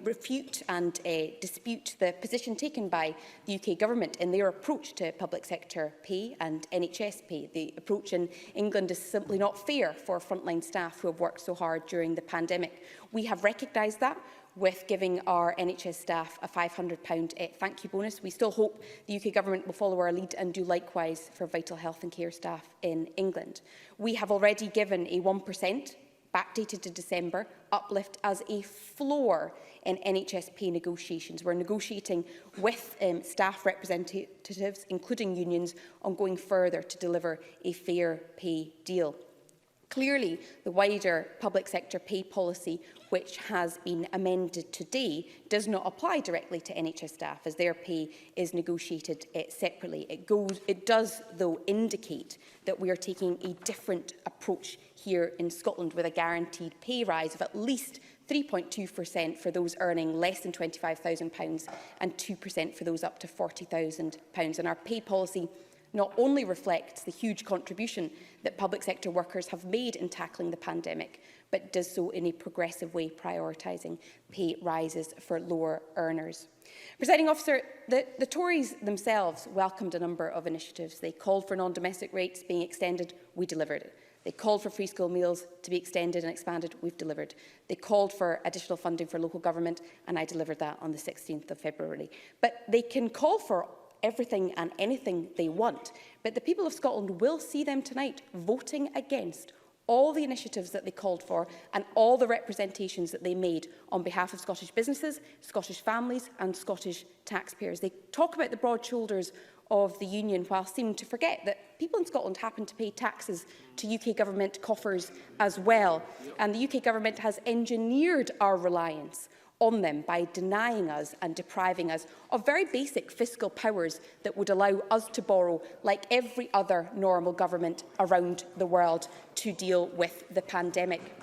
refute and dispute the position taken by the UK Government in their approach to public sector pay and NHS pay. The approach in England is simply not fair for frontline staff who have worked so hard during the pandemic. We have recognised that with giving our NHS staff a £500 thank you bonus. We still hope the UK Government will follow our lead and do likewise for vital health and care staff in England. We have already given a 1%, backdated to December, uplift as a floor in NHS pay negotiations. We're negotiating with staff representatives, including unions, on going further to deliver a fair pay deal. Clearly, the wider public sector pay policy, which has been amended today, does not apply directly to NHS staff, as their pay is negotiated separately. It does, though, indicate that we are taking a different approach here in Scotland, with a guaranteed pay rise of at least 3.2% for those earning less than £25,000 and 2% for those up to £40,000. And our pay policy not only reflects the huge contribution that public sector workers have made in tackling the pandemic, but does so in a progressive way, prioritising pay rises for lower earners. Presiding Officer, the Tories themselves welcomed a number of initiatives. They called for non-domestic rates being extended. We delivered it. They called for free school meals to be extended and expanded. We've delivered. They called for additional funding for local government, and I delivered that on the 16th of February. But they can call for everything and anything they want, but the people of Scotland will see them tonight voting against all the initiatives that they called for and all the representations that they made on behalf of Scottish businesses, Scottish families and Scottish taxpayers. They talk about the broad shoulders of the union while seeming to forget that people in Scotland happen to pay taxes to UK Government coffers as well. And the UK Government has engineered our reliance on them by denying us and depriving us of very basic fiscal powers that would allow us to borrow, like every other normal government around the world, to deal with the pandemic.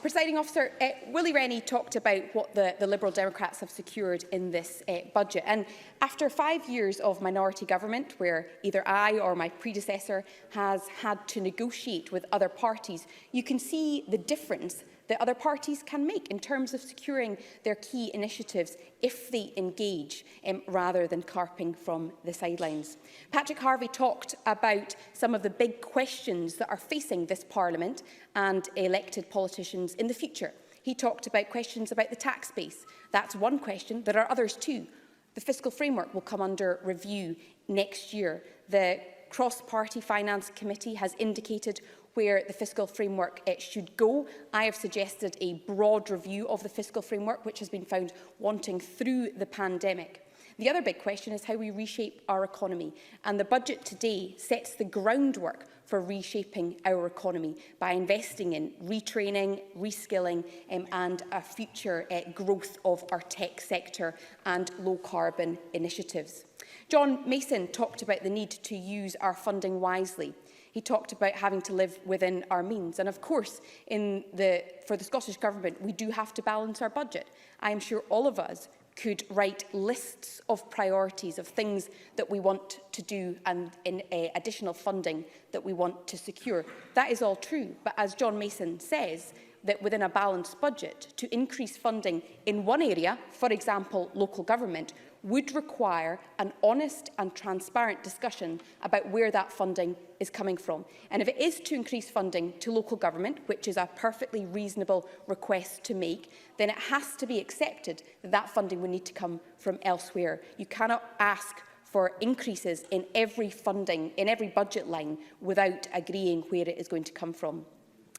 Presiding Officer, Willie Rennie talked about what the Liberal Democrats have secured in this budget. And after 5 years of minority government, where either I or my predecessor has had to negotiate with other parties, you can see the difference that other parties can make in terms of securing their key initiatives if they engage rather than carping from the sidelines. Patrick Harvey talked about some of the big questions that are facing this Parliament and elected politicians in the future. He talked about questions about the tax base. That's one question. There are others too. The fiscal framework will come under review next year. The Cross-Party Finance Committee has indicated where the fiscal framework should go. I have suggested a broad review of the fiscal framework, which has been found wanting through the pandemic. The other big question is how we reshape our economy, and the budget today sets the groundwork for reshaping our economy by investing in retraining, reskilling and a future growth of our tech sector and low-carbon initiatives. John Mason talked about the need to use our funding wisely. He talked about having to live within our means. And of course, for the Scottish Government, we do have to balance our budget. I am sure all of us could write lists of priorities of things that we want to do and in additional funding that we want to secure. That is all true. But as John Mason says, that within a balanced budget, to increase funding in one area, for example, local government, would require an honest and transparent discussion about where that funding is coming from. And if it is to increase funding to local government, which is a perfectly reasonable request to make, then it has to be accepted that that funding will need to come from elsewhere. You cannot ask for increases in every funding, in every budget line, without agreeing where it is going to come from.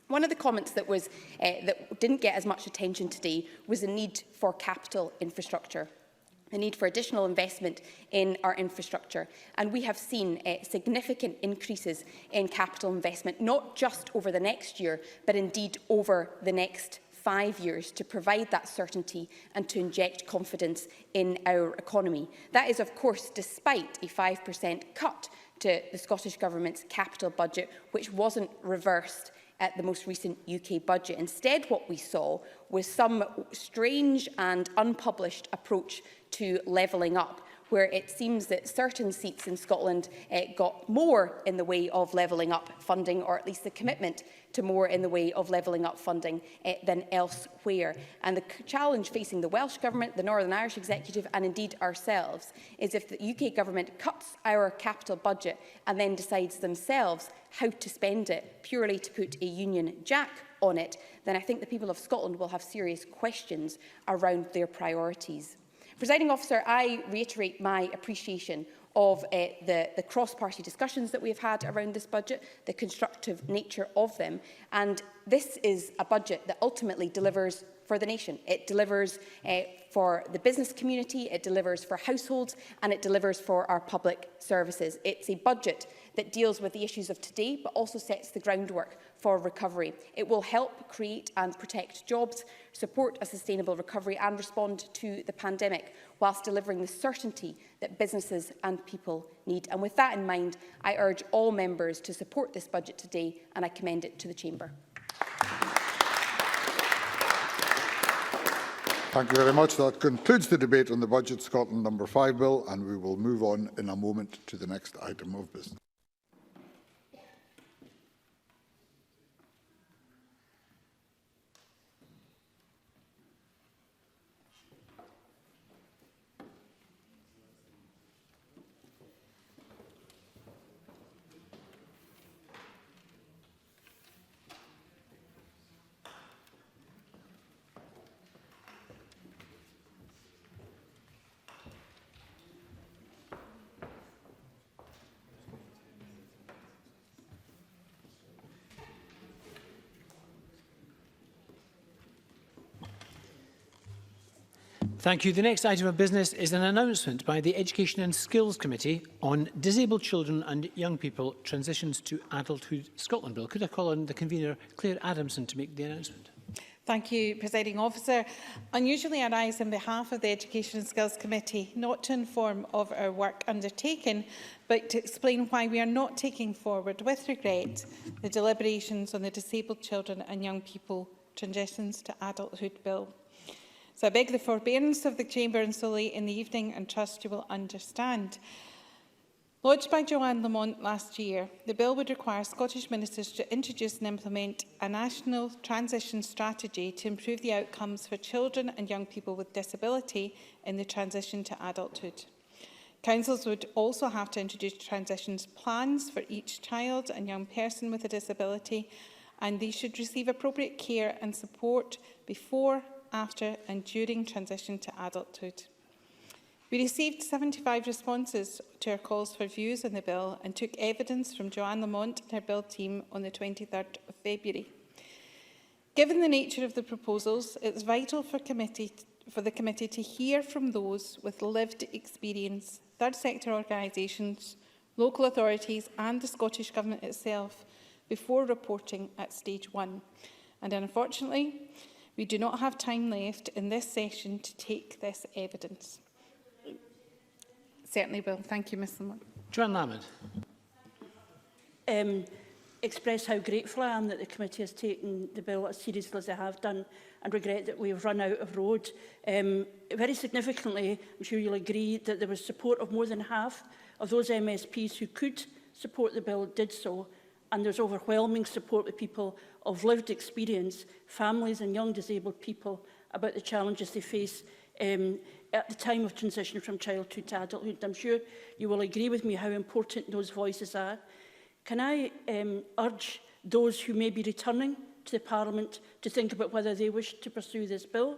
One of the comments that didn't get as much attention today was the need for capital infrastructure, the need for additional investment in our infrastructure. And we have seen significant increases in capital investment, not just over the next year, but indeed over the next 5 years, to provide that certainty and to inject confidence in our economy. That is, of course, despite a 5% cut to the Scottish Government's capital budget, which wasn't reversed at the most recent UK budget. Instead, what we saw was some strange and unpublished approach to levelling up, where it seems that certain seats in Scotland got more in the way of levelling up funding, or at least the commitment to more in the way of levelling up funding than elsewhere. And the challenge facing the Welsh Government, the Northern Irish Executive and indeed ourselves is if the UK Government cuts our capital budget and then decides themselves how to spend it purely to put a Union Jack on it, then I think the people of Scotland will have serious questions around their priorities. Presiding Officer, I reiterate my appreciation of the cross-party discussions that we've had around this budget, the constructive nature of them. And this is a budget that ultimately delivers for the nation. It delivers for the business community, it delivers for households, and it delivers for our public services. It's a budget that deals with the issues of today, but also sets the groundwork for recovery. It will help create and protect jobs, support a sustainable recovery and respond to the pandemic, whilst delivering the certainty that businesses and people need. And with that in mind, I urge all members to support this budget today, and I commend it to the Chamber. Thank you very much. That concludes the debate on the Budget Scotland No. 5 bill, and we will move on in a moment to the next item of business. Thank you. The next item of business is an announcement by the Education and Skills Committee on Disabled Children and Young People Transitions to Adulthood Scotland Bill. Could I call on the convener, Claire Adamson, to make the announcement? Thank you, Presiding Officer. Unusually, I rise on behalf of the Education and Skills Committee, not to inform of our work undertaken, but to explain why we are not taking forward, with regret, the deliberations on the Disabled Children and Young People Transitions to Adulthood Bill. So I beg the forbearance of the Chamber and so late in the evening, and trust you will understand. Lodged by Joanne Lamont last year, the bill would require Scottish ministers to introduce and implement a national transition strategy to improve the outcomes for children and young people with disability in the transition to adulthood. Councils would also have to introduce transitions plans for each child and young person with a disability, and they should receive appropriate care and support before, after and during transition to adulthood. We received 75 responses to our calls for views on the bill and took evidence from Joanne Lamont and her bill team on the 23rd of February. Given the nature of the proposals, it's vital for the committee to hear from those with lived experience, third sector organisations, local authorities and the Scottish Government itself before reporting at stage 1. And unfortunately, we do not have time left in this session to take this evidence. Certainly will. Thank you, Ms Lamont. Joanne Lamont. Express how grateful I am that the committee has taken the bill as seriously as they have done, and regret that we have run out of road. Very significantly, I'm sure you'll agree that there was support of more than half of those MSPs who could support the bill did so, and there's overwhelming support with people of lived experience, families and young disabled people, about the challenges they face at the time of transition from childhood to adulthood. I'm sure you will agree with me how important those voices are. Can I urge those who may be returning to the Parliament to think about whether they wish to pursue this bill,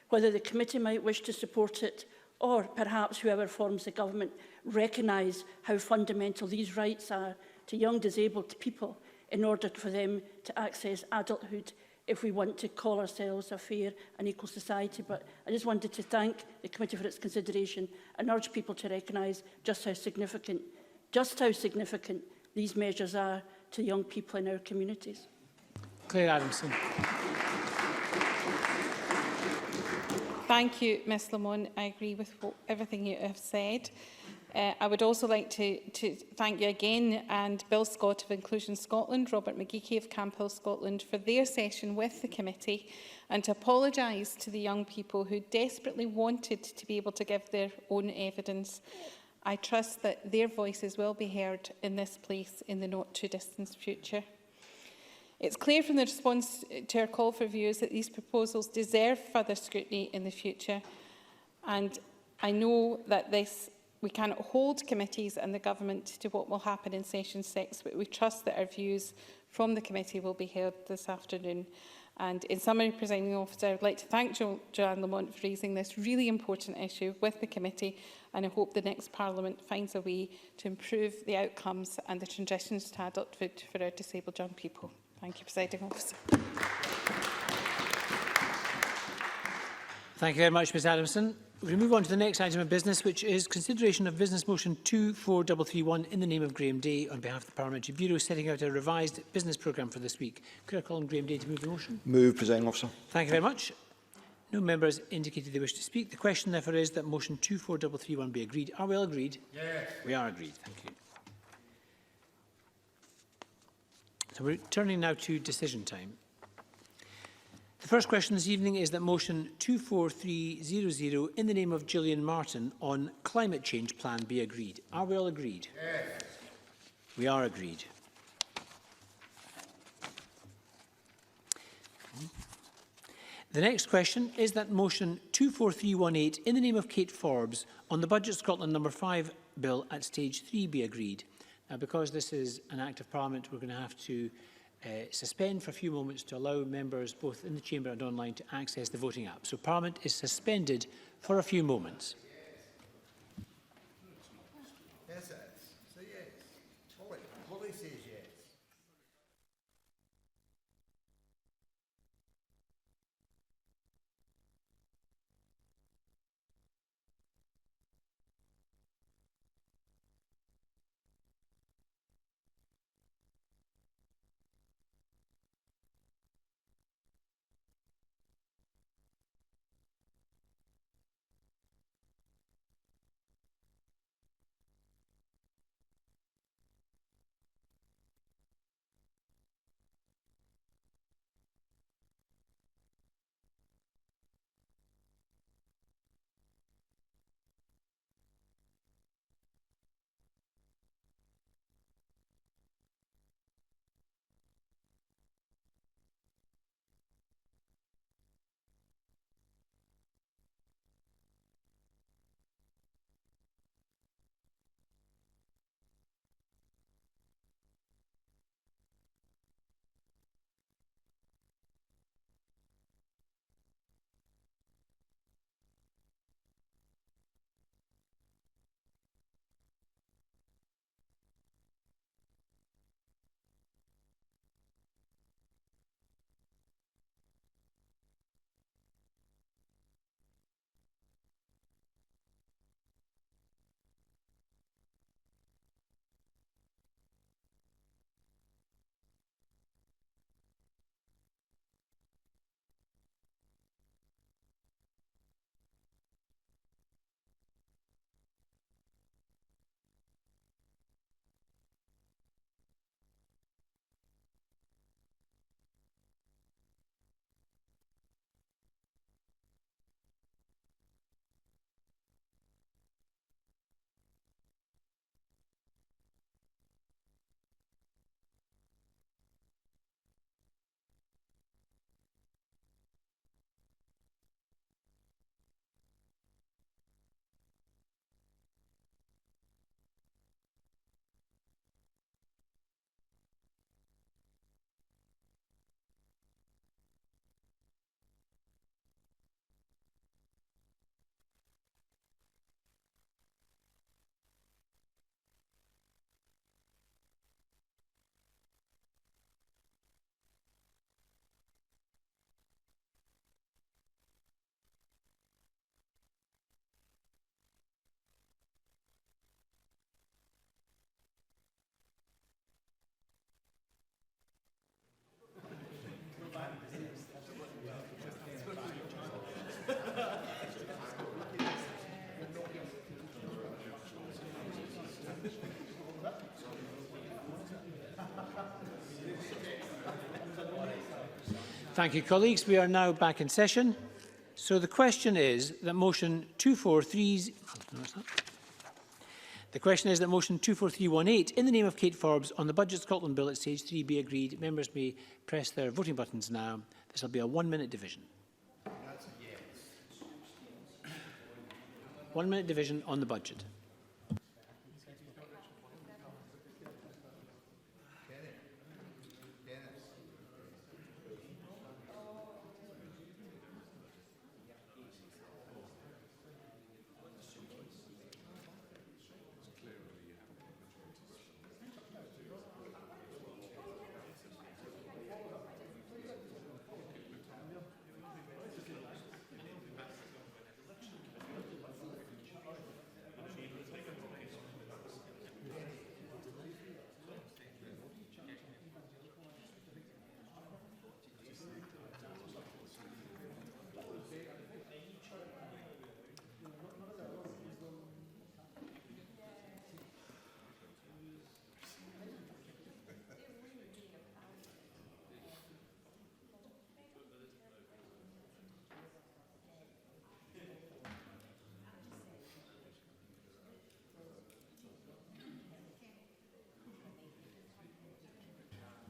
whether the committee might wish to support it, or perhaps whoever forms the government recognise how fundamental these rights are to young disabled people in order for them to access adulthood if we want to call ourselves a fair and equal society. But I just wanted to thank the committee for its consideration and urge people to recognise just how significant these measures are to young people in our communities. Claire Adamson. Thank you, Ms Lamont. I agree with everything you have said. I would also like to thank you again and Bill Scott of Inclusion Scotland, Robert McGeechy of Camp Hill Scotland for their session with the committee, and to apologise to the young people who desperately wanted to be able to give their own evidence. I trust that their voices will be heard in this place in the not too distant future. It's clear from the response to our call for views that these proposals deserve further scrutiny in the future, and I know that we cannot hold committees and the government to what will happen in session 6, but we trust that our views from the committee will be heard this afternoon. And in summary, Presiding Officer, I would like to thank Joanne Lamont for raising this really important issue with the committee, and I hope the next Parliament finds a way to improve the outcomes and the transitions to adulthood for our disabled young people. Thank you, Presiding Officer. Thank you very much, Ms Adamson. We move on to the next item of business, which is consideration of Business Motion 24331 in the name of Graham Day on behalf of the Parliamentary Bureau, setting out a revised business programme for this week. Could I call on Graham Day to move the motion? Move, Presiding Officer. Thank you very much. No members indicated they wish to speak. The question, therefore, is that motion 24331 be agreed. Are we all agreed? Yes. We are agreed. Thank you. So we're turning now to decision time. The first question this evening is that motion 24300 in the name of Gillian Martin on climate change plan be agreed. Are we all agreed? Yes. We are agreed. The next question is that motion 24318 in the name of Kate Forbes on the Budget Scotland No. 5 bill at stage 3 be agreed. Now, because this is an Act of Parliament, we're going to have to suspend for a few moments to allow members both in the chamber and online to access the voting app. So Parliament is suspended for a few moments. Yes, say yes. Holly says yes. Thank you, colleagues. We are now back in session. So the question is that motion 243... The question is that motion 24318, in the name of Kate Forbes, on the Budget Scotland Bill at stage 3 be agreed. Members may press their voting buttons now. This will be a 1-minute division. 1-minute division on the budget.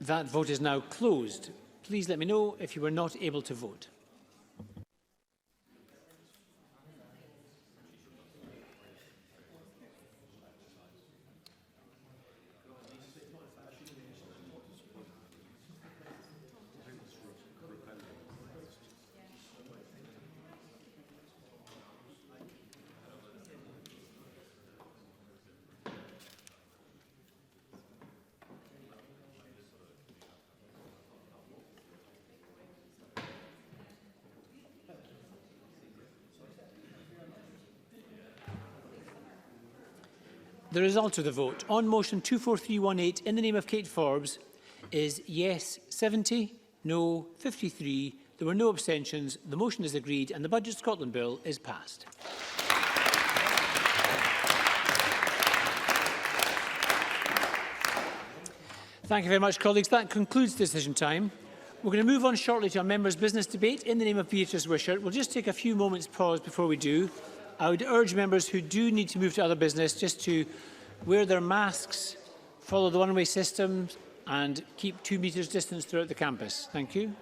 That vote is now closed. Please let me know if you were not able to vote. The result of the vote on motion 24318 in the name of Kate Forbes is yes 70, no 53. There were no abstentions. The motion is agreed and the Budget Scotland Bill is passed. Thank you very much, colleagues. That concludes decision time. We're going to move on shortly to a members' business debate in the name of Beatrice Wishart. We'll just take a few moments' pause before we do. I would urge members who do need to move to other business just to wear their masks, follow the one-way system and keep 2 metres distance throughout the campus. Thank you.